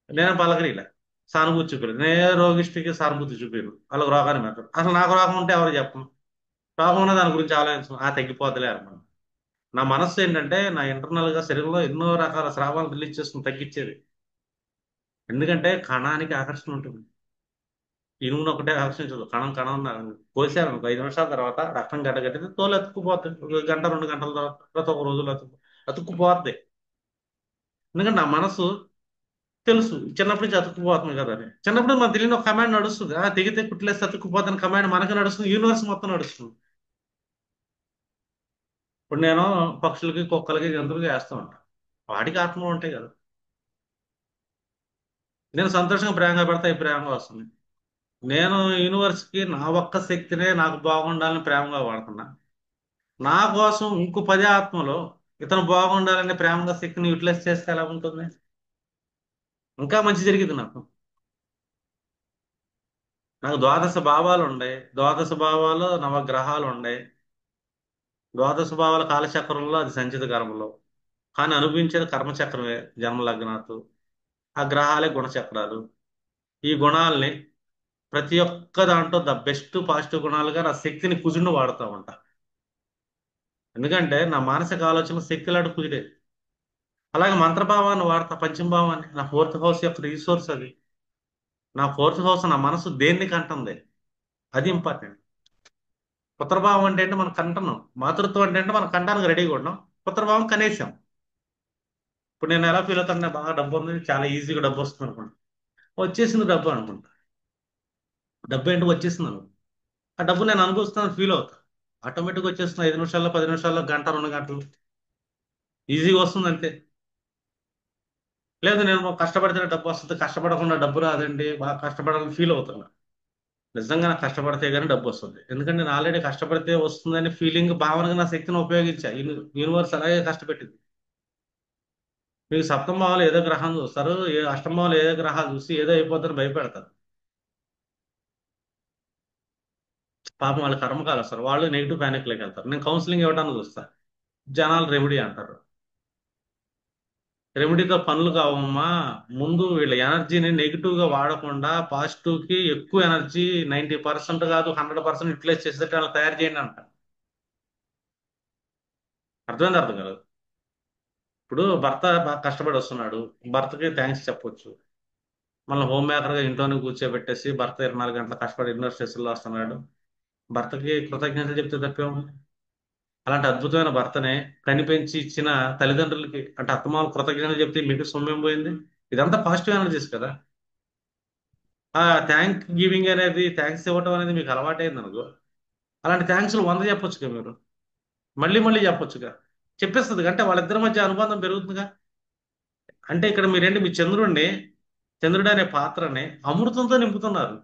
నేను పలకరీలే, సానుభూతి చూపారు, నేను రోగిష్టికి సానుభూతి చూపారు, వాళ్ళకి రోగాన్ని మెత్తరు. అసలు నాకు రోగం ఉంటే ఎవరు చెప్పను, రోగం ఉన్న దాని గురించి ఆలోచించను, తగ్గిపోతలే అన్నమాట. నా మనస్సు ఏంటంటే నా ఇంటర్నల్ గా శరీరంలో ఎన్నో రకాల స్రావాలు రిలీజ్ చేసుకుని తగ్గించేది. ఎందుకంటే కణానికి ఆకర్షణ ఉంటుంది, ఇనుమును ఒకటే ఆకర్షించదు, కణం కణం కోసారు అనుకో 5 నిమిషాల తర్వాత రక్తం గడ్డగట్టింది తోలు అతుక్కుపోతుంది, ఒక గంట 2 గంటల తర్వాత తర్వాత ఒక రోజులో అతుక్కుపోద్ది. ఎందుకంటే నా మనసు తెలుసు చిన్నప్పటి నుంచి అతుక్కుపోతుంది కదా అని. చిన్నప్పుడు మన తెలియని ఒక కమాండ్ నడుస్తుంది, తెగితే కుట్లేస్తే అతుక్కుపోతాను కమాండ్ మనకు నడుస్తుంది, యూనివర్స్ మొత్తం నడుస్తుంది. ఇప్పుడు నేను పక్షులకి కుక్కలకి జంతువులకి వేస్తూ ఉంటాను, వాటికి ఆత్మలు ఉంటాయి కదా. నేను సంతోషంగా ప్రేమగా పెడితే అవి ప్రేమగా వస్తుంది. నేను యూనివర్స్కి నా ఒక్క శక్తినే నాకు బాగుండాలని ప్రేమగా వాడుతున్నా, నా కోసం ఇంకో 10 ఆత్మలు ఇతను బాగుండాలని ప్రేమగా శక్తిని యూటిలైజ్ చేస్తే ఎలా ఉంటుంది, ఇంకా మంచి జరిగింది నాకు. నాకు ద్వాదశ భావాలు ఉన్నాయి, ద్వాదశ భావాలు నవగ్రహాలు ఉన్నాయి. ద్వాదశ భావాల కాలచక్రంలో అది సంచిత కర్మలో, కానీ అనుభవించేది కర్మచక్రమే జన్మ లగ్నాలు. ఆ గ్రహాలే గుణచక్రాలు. ఈ గుణాలని ప్రతి ఒక్క దాంట్లో ద బెస్ట్ పాజిటివ్ గుణాలుగా నా శక్తిని కుజుండు వాడుతూ ఉంటా. ఎందుకంటే నా మానసిక ఆలోచన శక్తిలాంటి కుదిరే. అలాగే మంత్రభావాన్ని వాడతా, పంచమ భావాన్ని, నా ఫోర్త్ హౌస్ యొక్క రీసోర్స్ అది. నా ఫోర్త్ హౌస్ నా మనసు దేన్ని కంటుంది, అది ఇంపార్టెంట్. పుత్రభావం అంటే ఏంటి, మనం కంటున్నాం. మాతృత్వం అంటే ఏంటి, మనం కంటానికి రెడీగా ఉన్నాం. పుత్రభావం కనేసాం. ఇప్పుడు నేను ఎలా ఫీల్ అవుతాను, నాకు బాగా డబ్బు ఉంది, చాలా ఈజీగా డబ్బు వస్తుంది అనుకుంటా, వచ్చేసింది డబ్బు అనుకుంటా. డబ్బు ఏంటి వచ్చేసింది అనుకో, ఆ డబ్బు నేను అనుభవిస్తున్నాను ఫీల్ అవుతా. ఆటోమేటిక్గా వచ్చేస్తుంది, 5 నిమిషాల్లో 10 నిమిషాల్లో గంట 2 గంటలు ఈజీగా వస్తుంది అంతే. లేదు నేను కష్టపడితే డబ్బు వస్తుంది, కష్టపడకుండా డబ్బు రాదండి, బాగా కష్టపడాలని ఫీల్ అవుతున్నా. నిజంగా నాకు కష్టపడితే కానీ డబ్బు వస్తుంది, ఎందుకంటే నేను ఆల్రెడీ కష్టపడితే వస్తుందని ఫీలింగ్ భావనగా నా శక్తిని ఉపయోగించా. యూనివర్స్ అలాగే కష్టపెట్టింది. మీకు సప్తమ భావంలో ఏదో గ్రహం చూస్తారు, అష్టమ భావంలో ఏదో గ్రహాలు చూసి ఏదో అయిపోతారు భయపెడతారు. పాపం వాళ్ళ కర్మకాలు వస్తారు, వాళ్ళు నెగిటివ్ ప్యానిక్లోకి వెళ్తారు. నేను కౌన్సిలింగ్ ఇవ్వడానికి చూస్తా, జనాలు రెమెడీ అంటారు. రెమెడీతో పనులు కావమ్మా. ముందు వీళ్ళ ఎనర్జీని నెగిటివ్ గా వాడకుండా పాజిటివ్ కి ఎక్కువ ఎనర్జీ 90% కాదు 100% యూటిలైజ్ చేసేటట్టు వాళ్ళని తయారు చేయండి అంట. అర్థమైంది అర్థం కాదు. ఇప్పుడు భర్త బాగా కష్టపడి వస్తున్నాడు, భర్తకి థ్యాంక్స్ చెప్పొచ్చు. మళ్ళీ హోమ్ మేకర్ గా ఇంట్లోనే కూర్చోబెట్టేసి భర్త 24 గంటల కష్టపడి ఎన్నో స్ట్రెస్లో వస్తున్నాడు, భర్తకి కృతజ్ఞతలు చెప్తే తప్పేముంది. అలాంటి అద్భుతమైన భర్తనే కనిపెంచి ఇచ్చిన తల్లిదండ్రులకి అంటే అత్తమామ కృతజ్ఞతలు చెప్తే మీకు సొమ్మేం పోయింది. ఇదంతా పాజిటివ్ ఎనర్జీస్ కదా. ఆ థ్యాంక్ గివింగ్ అనేది, థ్యాంక్స్ ఇవ్వటం అనేది మీకు అలవాటైంది అనుకో, అలాంటి థ్యాంక్స్లు 100 చెప్పొచ్చుగా మీరు, మళ్ళీ మళ్ళీ చెప్పొచ్చుగా. చెప్పేస్తుంది అంటే వాళ్ళిద్దరి మధ్య అనుబంధం పెరుగుతుందిగా. అంటే ఇక్కడ మీరేంటి, మీ చంద్రుడిని, చంద్రుడు అనే పాత్రని అమృతంతో నింపుతున్నారు.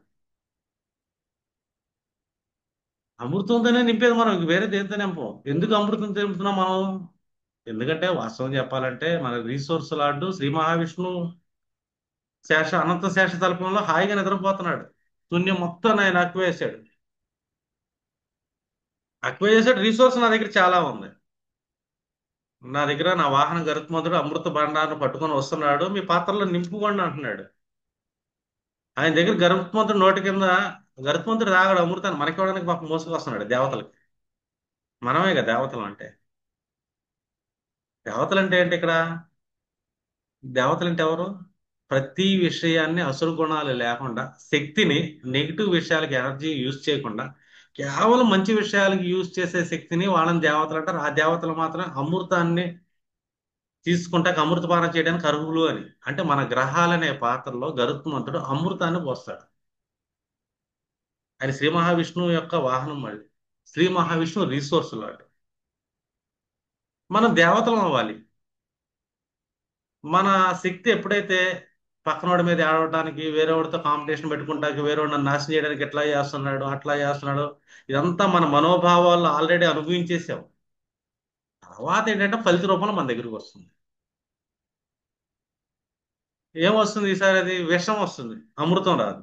అమృతంతోనే నింపేది మనం, ఇంక వేరే దేంతో నింపం. ఎందుకు అమృతంతో నింపుతున్నాం మనం, ఎందుకంటే వాస్తవం చెప్పాలంటే మన రీసోర్స్ లాడ్డు శ్రీ మహావిష్ణువు అనంత శేష తల్పంలో హాయిగా నిద్రపోతున్నాడు. శూన్యం మొత్తం ఆయన అక్కువ వేసాడు. అక్కువ చేసాడు, రీసోర్స్ నా దగ్గర చాలా ఉంది. నా దగ్గర నా వాహనం గరుత్మంతుడు అమృత భాండాన్ని పట్టుకొని వస్తున్నాడు, మీ పాత్రలో నింపుకోండి అంటున్నాడు. ఆయన దగ్గర గరుత్మంతుడు నోటి కింద, గరుత్మంతుడు తాగాడు అమృతాన్ని మనకి ఇవ్వడానికి పాపం మోసుకొస్తున్నాడు దేవతలకి. మనమే కదా దేవతలు అంటే. దేవతలు అంటే ఏంటి ఇక్కడ, దేవతలు అంటే ఎవరు, ప్రతి విషయాన్ని అసురు గుణాలు లేకుండా శక్తిని నెగిటివ్ విషయాలకి ఎనర్జీ యూజ్ చేయకుండా కేవలం మంచి విషయాలకి యూజ్ చేసే శక్తిని వాళ్ళని దేవతలు అంటారు. ఆ దేవతలు మాత్రం అమృతాన్ని తీసుకుంటాక అమృతపానం చేయడానికి అర్హులు అని. అంటే మన గ్రహాలనే పాత్రలో గరుత్మంతుడు అమృతాన్ని పోస్తాడు. ఆయన శ్రీ మహావిష్ణువు యొక్క వాహనం అది. శ్రీ మహావిష్ణువు రీసోర్స్ లాంటి. మనం దేవతలం అవ్వాలి. మన శక్తి ఎప్పుడైతే పక్కనోడి మీద ఆడవడానికి, వేరేవాడితో కాంపిటీషన్ పెట్టుకుంటానికి, వేరేవాడు నన్ను నాశనం చేయడానికి ఎట్లా చేస్తున్నాడు, అట్లా చేస్తున్నాడు, ఇదంతా మన మనోభావాల్లో ఆల్రెడీ అనుభవించేసాం. తర్వాత ఏంటంటే ఫలిత రూపంలో మన దగ్గరికి వస్తుంది. ఏమొస్తుంది ఈసారి? అది విషం వస్తుంది, అమృతం రాదు.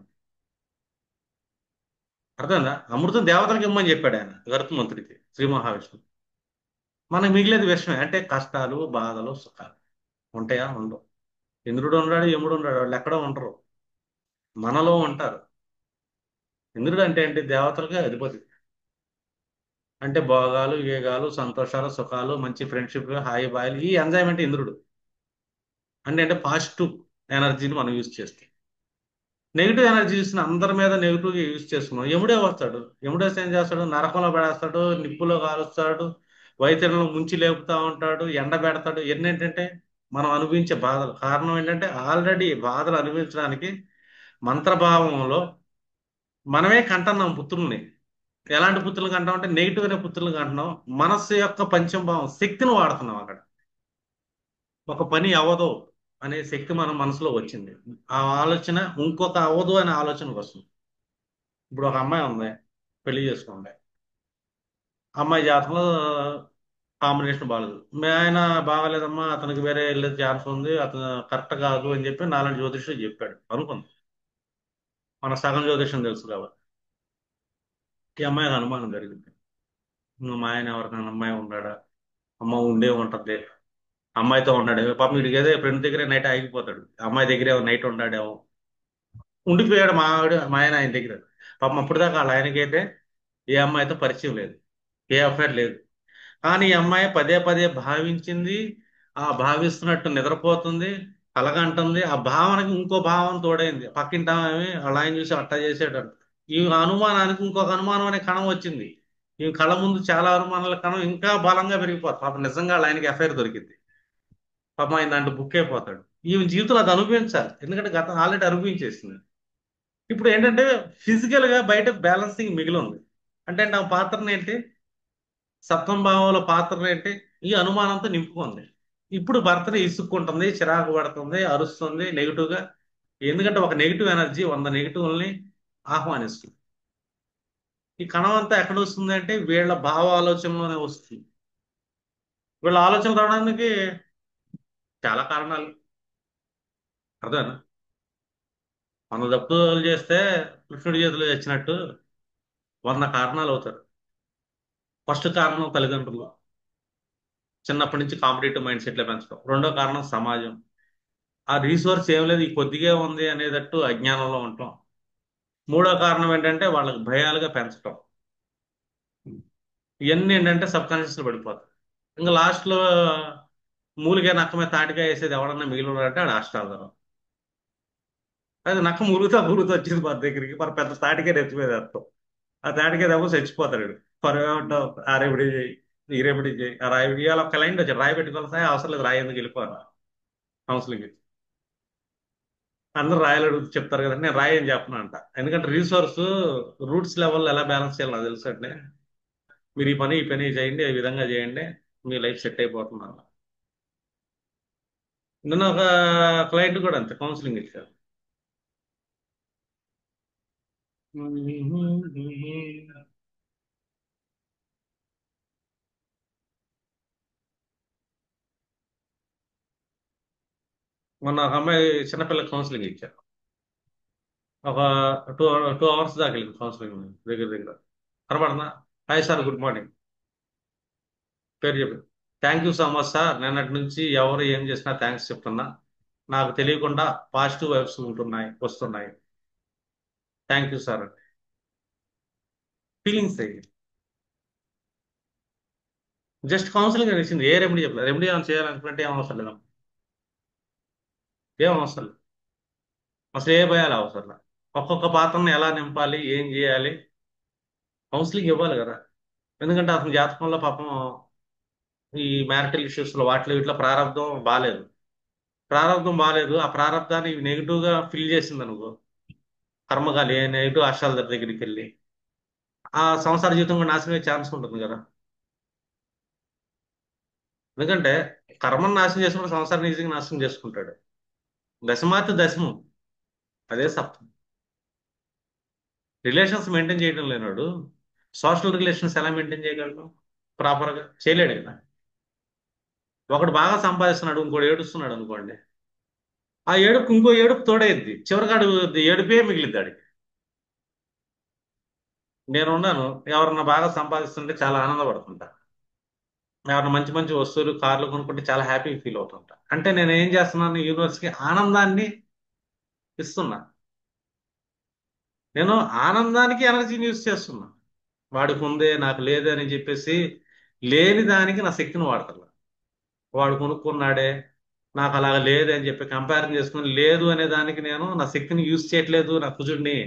అర్థమైందా? అమృతం దేవతలకు ఇమ్మని చెప్పాడు ఆయన గరుత్మంతుడికి, శ్రీ మహావిష్ణువు. మనకు మిగిలేది విషమే. అంటే కష్టాలు, బాధలు, సుఖాలు ఉంటాయా? ఉండవు. ఇంద్రుడు ఉన్నాడు, యముడు ఉన్నాడు, వాళ్ళు ఎక్కడో ఉండరు, మనలో ఉంటారు. ఇంద్రుడు అంటే ఏంటి? దేవతలకే అధిపతి. అంటే భోగాలు, వివేగాలు, సంతోషాలు, సుఖాలు, మంచి ఫ్రెండ్షిప్, హాయి బాయిలు, ఈ ఎంజాయ్మెంట్ ఇంద్రుడు. అంటే పాజిటివ్ ఎనర్జీని మనం యూజ్ చేస్తాం. నెగిటివ్ ఎనర్జీ చూసిన అందరి మీద నెగిటివ్ యూజ్ చేస్తున్నాం. ఎముడే వస్తాడు. ఎముడే వస్తే ఏం చేస్తాడు? నరకంలో పడేస్తాడు, నిప్పులో కాలుస్తాడు, వైతరిలో ముంచి లేపుతా ఉంటాడు, ఎండ పెడతాడు. ఇవన్నీ ఏంటంటే మనం అనుభవించే బాధలు. కారణం ఏంటంటే ఆల్రెడీ బాధలు అనుభవించడానికి మంత్రభావంలో మనమే కంటున్నాం పుత్రుల్ని. ఎలాంటి పుత్రులు కంటాం అంటే నెగిటివ్ అనే పుత్రులు కంటున్నాం. మనస్సు యొక్క పంచమభావం శక్తిని వాడుతున్నాం అక్కడ. ఒక పని అవ్వదు అనే శక్తి మన మనసులో వచ్చింది. ఆ ఆలోచన ఇంకొక అవ్వదు అనే ఆలోచనకు వస్తుంది. ఇప్పుడు ఒక అమ్మాయి ఉంది, పెళ్లి చేసుకోండి. అమ్మాయి జాతకంలో కాంబినేషన్ బాగాలేదు. మీ ఆయన బాగాలేదమ్మా, అతనికి వేరే వెళ్ళే ఛాన్స్ ఉంది, అతను కరెక్ట్ కాదు అని చెప్పి నాలుగు జ్యోతిష్యుడు చెప్పాడు అనుకుంది. మన సగం జ్యోతిష్యం తెలుసు కాబట్టి ఈ అమ్మాయికి అనుమానం జరిగింది. మా ఆయన ఎవరికైనా అమ్మాయి ఉన్నాడా? అమ్మ ఉండే ఉంటది, అమ్మాయితో ఉన్నాడు పాపం. వీడికి ఏదో ఫ్రెండ్ దగ్గరే నైట్ ఆగిపోతాడు, అమ్మాయి దగ్గరే నైట్ ఉన్నాడేమో. ఉండిపోయాడు మా ఆయన ఆయన దగ్గర. పాపం అప్పుడు దాకా వాళ్ళ ఆయనకైతే ఏ అమ్మాయితో పరిచయం లేదు, ఏ అఫైర్ లేదు. కానీ ఈ అమ్మాయి పదే పదే భావించింది. ఆ భావిస్తున్నట్టు నిద్రపోతుంది, కలగంటుంది. ఆ భావనకి ఇంకో భావం తోడైంది. పక్కింటి ఆమె వాళ్ళ ఆయన చూసి అట్టా చేసాడంట. ఈ అనుమానానికి ఇంకొక అనుమానం అనే కణం వచ్చింది. ఈ కళ్ళ ముందు చాలా అనుమానాల కణం ఇంకా బలంగా పెరిగిపోతుంది. పాపం నిజంగా వాళ్ళ ఆయనకి ఎఫ్ఐఆర్ దొరికింది. పాపం ఆయన దాంట్లో బుక్ అయిపోతాడు. ఈమె జీవితంలో అది అనుభవించాలి, ఎందుకంటే గతం ఆల్రెడీ అనుభవించేసింది. ఇప్పుడు ఏంటంటే ఫిజికల్ గా బయట బ్యాలెన్సింగ్ మిగిలి ఉంది. అంటే నా పాత్రను ఏంటి, సప్తమ భావంలో పాత్రను ఏంటి, ఈ అనుమానంతో నింపుకుంది. ఇప్పుడు భర్తని ఇసుక్కుంటుంది, చిరాకు పడుతుంది, అరుస్తుంది నెగిటివ్ గా. ఎందుకంటే ఒక నెగిటివ్ ఎనర్జీ 100 నెగిటివ్ని ఆహ్వానిస్తుంది. ఈ కణం అంతా ఎక్కడ వస్తుంది అంటే వీళ్ళ భావ ఆలోచనలోనే వస్తుంది. వీళ్ళ ఆలోచన రావడానికి చాలా కారణాలు. అర్థమేనా? 100 తప్పులు చేస్తే కృష్ణుడి చేతిలో తెచ్చినట్టు 100 కారణాలు అవుతారు. ఫస్ట్ కారణం తల్లిదండ్రులు, చిన్నప్పటి నుంచి కాంపిటేటివ్ మైండ్ సెట్లే పెంచడం. రెండో కారణం సమాజం, ఆ రీసోర్స్ ఏం లేదు, ఈ కొద్దిగా ఉంది అనేటట్టు అజ్ఞానంలో ఉంటాం. మూడో కారణం ఏంటంటే వాళ్ళకి భయాలుగా పెంచడం. ఇవన్నీ ఏంటంటే సబ్ కాన్షియస్ లో పడిపోతాయి. ఇంకా లాస్ట్ లో మూలిగే నక్క మీద తాటికాయ వేసేది ఎవడన్నా మిగిలి ఉన్నాడంటే ఆడు అష్టావధానం. అది నక్క మురుగుతా మురుగుతా వచ్చింది మన దగ్గరికి, మన పెద్ద తాటికాయ నెత్తిమీద వేస్తాం. ఆ తాటికాయ ఏమో చచ్చిపోతాడు. పరమేమంటావు, ఆ రెమెడీ చేయి, ఈ రెమెడీ చేయి, ఆ రాయి ఇవాళ ఒక లైన్ వచ్చాడు, రాయి పెట్టుకోవాలి సార్, అవసరం లేదు, రాయి ఎందుకు వెళ్ళిపోవాలి కౌన్సిలింగ్. అందరూ రాయలు అడుగుతూ చెప్తారు కదండి, నేను రాయి అని చెప్పను అంట. ఎందుకంటే రీసోర్స్ రూట్స్ లెవెల్ ఎలా బ్యాలెన్స్ చేయాలో నాకు తెలుసు అండి. మీరు ఈ పని చేయండి, ఈ విధంగా చేయండి, మీ లైఫ్ సెట్ అయిపోతున్నారు. నిన్న ఒక క్లయింట్ కూడా అంతే కౌన్సిలింగ్ ఇచ్చారు. మొన్న ఒక అమ్మాయి చిన్నపిల్ల కౌన్సిలింగ్ ఇచ్చారు. ఒక టూ 2 అవర్స్ దాకా వెళ్ళింది కౌన్సిలింగ్. దగ్గర దగ్గర కనబడుతుందా? Hi sir, good morning. పేరు చెప్పి, thank you so much sir, నిన్నటి నుంచి ఎవరు ఏం చేసినా థ్యాంక్స్ చెప్తున్నా. నాకు తెలియకుండా పాజిటివ్ వైబ్స్ ఉంటున్నాయి, వస్తున్నాయి. Thank you sir. ఫీలింగ్స్ అయ్యి జస్ట్ కౌన్సిలింగ్ అని ఇచ్చింది, ఏ రెమెడీ చెప్పలేదు. రెమెడీ ఏమైనా చేయాలనుకుంటే ఏం అవసరం లేదు, ఏం అవసరం లేదు. అసలు ఏ భయాలు అవసరం లేదు. ఒక్కొక్క పాత్రను ఎలా నింపాలి, ఏం చేయాలి, కౌన్సిలింగ్ ఇవ్వాలి కదా. ఎందుకంటే అతని జాతకంలో పాపం ఈ మ్యారిటల్ ఇష్యూస్ లో వాటిలో ఇట్లా ప్రారంధం బాలేదు. ప్రారంధం బాలేదు, ఆ ప్రారంధాన్ని నెగిటివ్ గా ఫిల్ చేసింది అనుకో, కర్మగాలి నెగిటివ్ ఆశాల దగ్గరికి వెళ్ళి ఆ సంసార జీవితం కూడా నాశనమే ఛాన్స్ ఉంటుంది కదా. ఎందుకంటే కర్మను నాశనం చేసుకుంటే సంసారం ఈజీగా నాశనం చేసుకుంటాడు. దశమార్త దశమం, అదే సప్తం. రిలేషన్స్ మెయింటైన్ చేయడం లేనాడు సోషల్ రిలేషన్స్ ఎలా మెయింటైన్ చేయగలడు? ప్రాపర్ గా చేయలేడు కదా. ఒకడు బాగా సంపాదిస్తున్నాడు, ఇంకోటి ఏడుస్తున్నాడు అనుకోండి, ఆ ఏడుపు ఇంకో ఏడుపు తోడైద్ది, చివరికాడు ఏడుపే మిగిలిద్ది ఆడికి. నేనున్నాను, ఎవరన్నా బాగా సంపాదిస్తుంటే చాలా ఆనందపడుతుంటా. ఎవరన్నా మంచి మంచి వస్తువులు కార్లు కొనుక్కుంటే చాలా హ్యాపీ ఫీల్ అవుతుంటా. అంటే నేను ఏం చేస్తున్నాను, యూనివర్స్కి ఆనందాన్ని ఇస్తున్నా. నేను ఆనందానికి ఎనర్జీని యూజ్ చేస్తున్నా. వాడికి ఉందే నాకు లేదే అని చెప్పేసి లేని దానికి నా శక్తిని వాడతాను. వాడు కొనుక్కున్నాడే నాకు అలాగ లేదే అని చెప్పి కంపారిజన్ చేసుకుని లేదు అనే దానికి నేను నా శక్తిని యూజ్ చేయట్లేదు, నా కుజుడిని.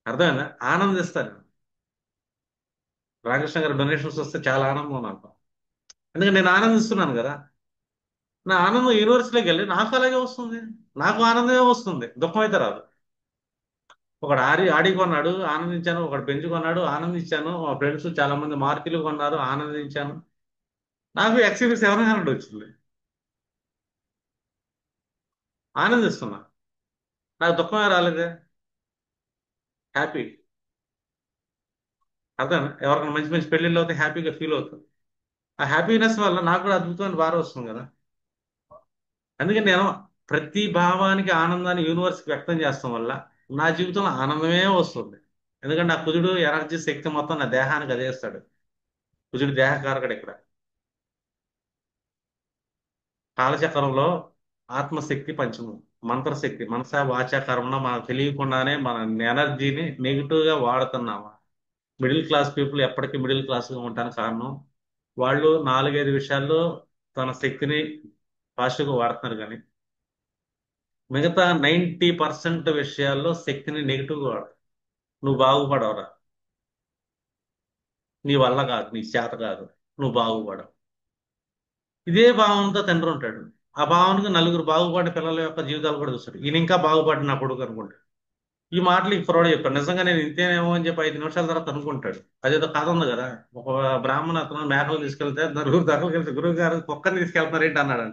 అర్థమైందా? ఆనందిస్తాను. రామకృష్ణ గారి డొనేషన్స్ వస్తే చాలా ఆనందం నాకు. ఎందుకంటే నేను ఆనందిస్తున్నాను కదా. నా ఆనందం యూనివర్స్లోకి వెళ్ళి నాకు అలాగే వస్తుంది. నాకు ఆనందమే వస్తుంది, దుఃఖం అయితే రాదు. ఒకడు ఆడి కొన్నాడు ఆనందించాను, ఒకడు బెంచ్ కొన్నాడు ఆనందించాను, మా ఫ్రెండ్స్ చాలా మంది మార్కులు కొన్నారు ఆనందించాను. నాకు ఎక్స్పీ 700 వచ్చింది, ఆనందిస్తున్నా. నాకు దుఃఖమే రాలేదే, హ్యాపీ. అర్థం? ఎవరికైనా మంచి మంచి పెళ్ళిళ్ళు అవుతే హ్యాపీగా ఫీల్ అవుతుంది. ఆ హ్యాపీనెస్ వల్ల నాకు కూడా అద్భుతమైన భారం వస్తుంది కదా. అందుకని నేను ప్రతి భావానికి ఆనందాన్ని యూనివర్స్కి వ్యక్తం చేస్తాం వల్ల నా జీవితంలో ఆనందమే వస్తుంది. ఎందుకంటే నా కుజుడు ఎనర్జీ శక్తి మొత్తం నా దేహానికి అదేస్తాడు. కుజుడు దేహకారకుడు ఇక్కడ. కాలచక్రంలో ఆత్మశక్తి పంచము, మంత్రశక్తి, మనస వాచ కర్మణ మనకు తెలియకుండానే మన ఎనర్జీని నెగిటివ్ గా వాడుతున్నాము. మిడిల్ క్లాస్ పీపుల్ ఎప్పటికీ మిడిల్ క్లాస్ గా ఉండడానికి కారణం వాళ్ళు నాలుగైదు విషయాల్లో తన శక్తిని పాజిటివ్గా వాడుతున్నారు, కానీ మిగతా 90% విషయాల్లో శక్తిని నెగిటివ్గా వాడు. నువ్వు బాగుపడవరా, నీ వల్ల కాదు, నీ చేత కాదు, నువ్వు బాగుపడవు. ఇదే భావంతో తండ్రి ఉంటాడు. ఆ భావనకు నలుగురు బాగుపడిన పిల్లల యొక్క జీవితాలు కూడా చూస్తాడు. ఈయన ఇంకా బాగుపడిన నా కొడుకు అనుకుంటాడు. ఈ మాటలు ఈ కుర్రాడు చెప్పాడు, నిజంగా నేను ఇంతేనేమో అని చెప్పి 5 నిమిషాల తర్వాత అనుకుంటాడు. అదేదో కథ ఉంది కదా, ఒక బ్రాహ్మణ అతను మేకలు తీసుకెళ్తే నలుగురు ధరలు కలిసి గురువు గారు కుక్కని తీసుకెళ్తున్నారు ఏంటి అన్నాడు.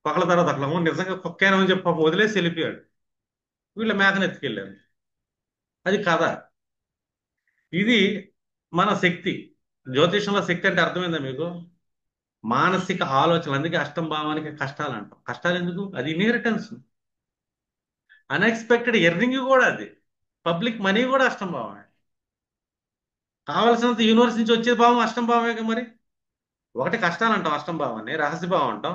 కుక్కల తర్వాత అట్లా "ఓ, నిజంగా కుక్కేనో అని చెప్పి పాపం వదిలేసి వెళ్ళిపోయాడు. వీళ్ళ మేకను ఎత్తుకెళ్ళారు. అది కథ. ఇది మన శక్తి. జ్యోతిషంలో శక్తి అంటే అర్థమైందా మీకు? మానసిక ఆలోచనలు. అందుకే అష్టం భావానికి కష్టాలు అంటాం. కష్టాలు ఎందుకు? అది ఇన్హెరిటెన్స్, అన్ఎక్స్పెక్టెడ్ ఎర్నింగ్ కూడా అది. పబ్లిక్ మనీ కూడా అష్టం భావమే. కావలసినంత యూనివర్స్ నుంచి వచ్చే భావం అష్టం భావమే కదా మరి. ఒకటి కష్టాలు అంటాం అష్టం భావాన్ని, రహస్య భావం అంటాం.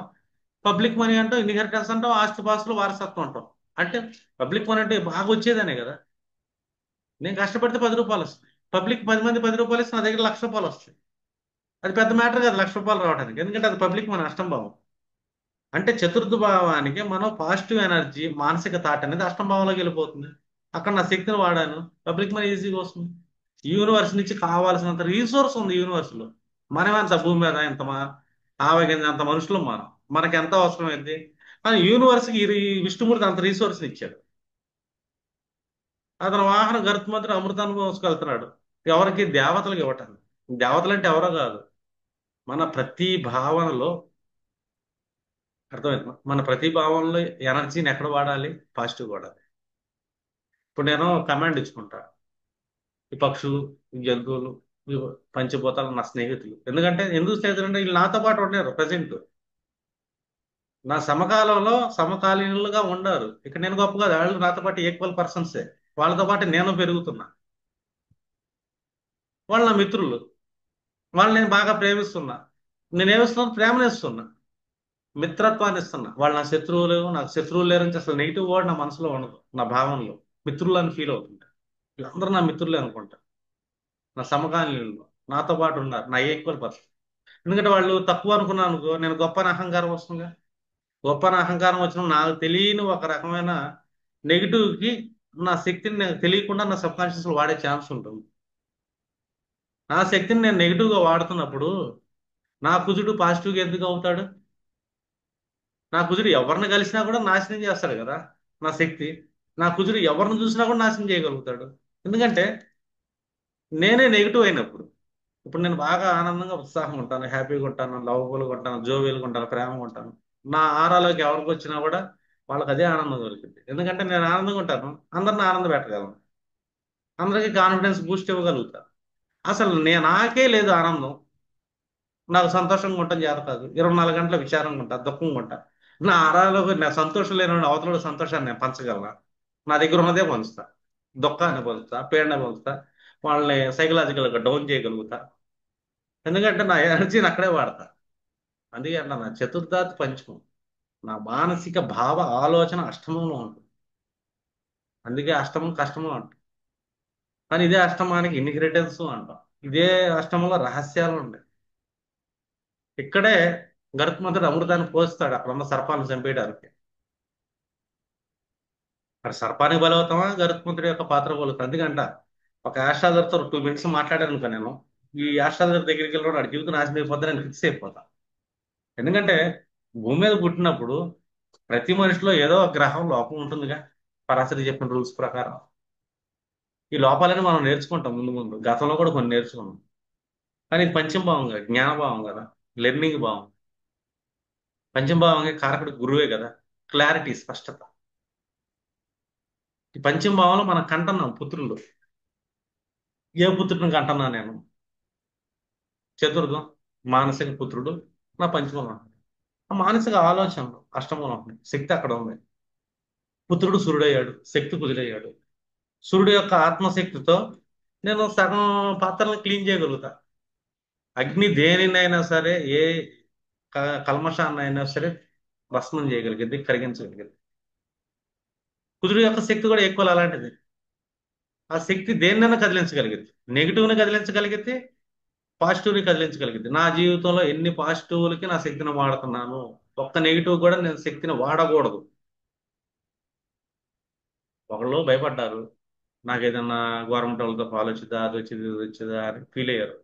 పబ్లిక్ మనీ అంటాం, ఇన్హెరిటెన్స్ అంటాం, ఆస్తి పాస్తులు వారసత్వం అంటాం. అంటే పబ్లిక్ మనీ అంటే బాగా వచ్చేదనే కదా. నేను కష్టపడితే 10 రూపాయలు వస్తాయి, పబ్లిక్ 10 మంది 10 రూపాయలు ఇస్తే నా దగ్గర లక్ష రూపాయలు వస్తాయి. అది పెద్ద మ్యాటర్ కాదు లక్ష రూపాయలు రావడానికి, ఎందుకంటే అది పబ్లిక్ మన అష్టం భావం. అంటే చతుర్థ భావానికి మనం పాజిటివ్ ఎనర్జీ మానసిక థాట్ అనేది అష్టం భావంలోకి వెళ్ళిపోతుంది. అక్కడ నా శక్తిని వాడాను, పబ్లిక్ మనీ ఈజీగా వస్తుంది. యూనివర్స్ నుంచి కావాల్సినంత రీసోర్స్ ఉంది యూనివర్స్ లో. మనం ఎంత భూమి మీద ఎంత ఆవగింజ అంత మనుషులు మనం, మనకి ఎంత అవసరమైంది. కానీ యూనివర్స్కి ఈ విష్ణుమూర్తి అంత రీసోర్స్ ఇచ్చాడు. అతను వాహనం గరుత్మంతుడు అమృతాన్ని మోసుకెళ్తున్నాడు. ఎవరికి? దేవతలకు ఇవ్వటానికి. దేవతలు అంటే ఎవరో కాదు, మన ప్రతి భావనలో. అర్థమైంది? మన ప్రతి భావనలో ఎనర్జీని ఎక్కడ వాడాలి? పాజిటివ్ వాడాలి. ఇప్పుడు నేను కమాండ్ ఇచ్చుకుంటా, ఈ పక్షులు, ఈ జంతువులు, ఈ పంచభూతాలు నా స్నేహితులు. ఎందుకంటే ఎందుకు స్నేహితులు అంటే వీళ్ళు నాతో పాటు ఉన్నారు ప్రజెంట్. నా సమకాలంలో సమకాలీనులుగా ఉండారు. ఇక్కడ నేను గొప్ప కాదు, వాళ్ళు నాతో పాటు ఈక్వల్ పర్సన్సే. వాళ్ళతో పాటు నేను పెరుగుతున్నా. వాళ్ళు నా మిత్రులు. వాళ్ళు నేను బాగా ప్రేమిస్తున్నా. నేనేమిస్తున్నాను? ప్రేమనిస్తున్నా, మిత్రత్వాన్ని ఇస్తున్నా. వాళ్ళు నా శత్రువులు, నాకు శత్రువులు లేరని అసలు నెగిటివ్ వర్డ్ నా మనసులో ఉండదు, నా భావనలో. మిత్రులు అని ఫీల్ అవుతుంటా. వీళ్ళందరూ నా మిత్రులే అనుకుంటా, నా సమకాలీనులు, నాతో పాటు ఉన్నారు, నా ఈక్వల్ పర్సన్. ఎందుకంటే వాళ్ళు తక్కువ అనుకున్నాను అనుకో, నేను గొప్ప అని అహంకారం వస్తుందిగా. గొప్ప అని అహంకారం వచ్చిన నాకు తెలియని ఒక రకమైన నెగిటివ్ కి నా శక్తిని నాకు తెలియకుండా నా సబ్ కాన్షియస్ వాడే ఛాన్స్ ఉంటుంది. నా శక్తిని నేను నెగిటివ్ గా వాడుతున్నప్పుడు నా కుజుడు పాజిటివ్గా ఎందుకు అవుతాడు? నా కుజుడు ఎవరిని కలిసినా కూడా నాశనం చేస్తాడు కదా, నా శక్తి. నా కుజుడు ఎవరిని చూసినా కూడా నాశనం చేయగలుగుతాడు. ఎందుకంటే నేనే నెగిటివ్ అయినప్పుడు. ఇప్పుడు నేను బాగా ఆనందంగా ఉత్సాహంగా ఉంటాను, హ్యాపీగా ఉంటాను, లవబుల్గా ఉంటాను, జోవియల్గా ఉంటాను, ప్రేమగా ఉంటాను. నా ఆరాలోకి ఎవరికి వచ్చినా కూడా వాళ్ళకి అదే ఆనందం దొరికింది. ఎందుకంటే నేను ఆనందంగా ఉంటాను, అందరిని ఆనంద పెట్టగలను, అందరికీ కాన్ఫిడెన్స్ బూస్ట్ ఇవ్వగలుగుతా. అసలు నాకే లేదు ఆనందం. నాకు సంతోషంగా ఉండటం చేత కాదు, 24 గంటల విచారంగా ఉంటా, దుఃఖంగా ఉంటా. నా ఆరాలో నా సంతోషం లేని అవతల సంతోషాన్ని నేను పంచగలనా? నా దగ్గర ఉన్నదే పంచుతా. దుఃఖాన్ని పంచుతా, పీడని పంచుతా, వాళ్ళని సైకలాజికల్గా డౌన్ చేయగలుగుతా. ఎందుకంటే నా ఎనర్జీని అక్కడే వాడతా. అందుకే అన్న నా చతుర్థాత్ పంచమం, నా మానసిక భావ ఆలోచన అష్టమంలో ఉంటుంది. అందుకే అష్టమం కష్టము అంట. కానీ ఇదే అష్టమానికి ఇన్హెరిటెన్స్ అంటాం. ఇదే అష్టమంలో రహస్యాలు ఉంటాయి. ఇక్కడే గరుత్మంతుడు అమృతాన్ని పోస్తాడు అక్కడ ఉన్న సర్పాలను చంపేయడానికి. మరి సర్పానికి బలవుతామా, గరుత్మంతుడి యొక్క పాత్ర బలుగుతాం? ఎందుకంట ఒక యాస్ట్రాలజర్తో 2 మినిట్స్ మాట్లాడాను అనుకో నేను, ఈ యాస్ట్రాలజర్ దగ్గరికి వెళ్ళిన వాడి జీవితం నాశనం అయిపోతే నేను ఫిక్స్ అయిపోతా. ఎందుకంటే భూమి మీద పుట్టినప్పుడు ప్రతి మనిషిలో ఏదో ఒక గ్రహం లోపం ఉంటుందిగా, పరాశరి చెప్పిన రూల్స్ ప్రకారం. ఈ లోపాలని మనం నేర్చుకుంటాం ముందు ముందు, గతంలో కూడా కొన్ని నేర్చుకున్నాం. కానీ ఇది పంచమ భావం కదా, జ్ఞాన భావం కదా, లెర్నింగ్ భావం. పంచమ భావంగా కారకుడు గురువే కదా, క్లారిటీ, స్పష్టత. ఈ పంచమ భావంలో మనం కంటున్నాం పుత్రులు. ఏ పుత్రుడిని కంటున్నా నేను? చతుర్థం మానసిక పుత్రుడు నా పంచమం. ఆ మానసిక ఆలోచనలు అష్టమంలో ఉన్నాయి, శక్తి అక్కడ ఉంది. పుత్రుడు సూర్యుడయ్యాడు, శక్తి కుదిరయ్యాడు. సూర్యుడు యొక్క ఆత్మశక్తితో నేను సగం పాత్రలను క్లీన్ చేయగలుగుతా. అగ్ని దేనినైనా సరే, ఏ కల్మషాన్ని అయినా సరే భస్మం చేయగలిగింది, కరిగించగలిగింది. కుజుడు యొక్క శక్తి కూడా ఎక్కువ అలాంటిది. ఆ శక్తి దేన్నైనా కదిలించగలిగింది. నెగిటివ్ని కదిలించగలిగితే, పాజిటివ్ని కదిలించగలిగింది. నా జీవితంలో ఎన్ని పాజిటివ్లకి నా శక్తిని వాడుతున్నాను, ఒక్క నెగిటివ్ కూడా నేను శక్తిని వాడకూడదు. ఒకళ్ళు భయపడ్డారు, నాకు ఏదన్నా గవర్నమెంట్ వాళ్ళతో ఫాలో వచ్చిందా, అది వచ్చింది, ఇది వచ్చిందా అని ఫీల్ అయ్యారు.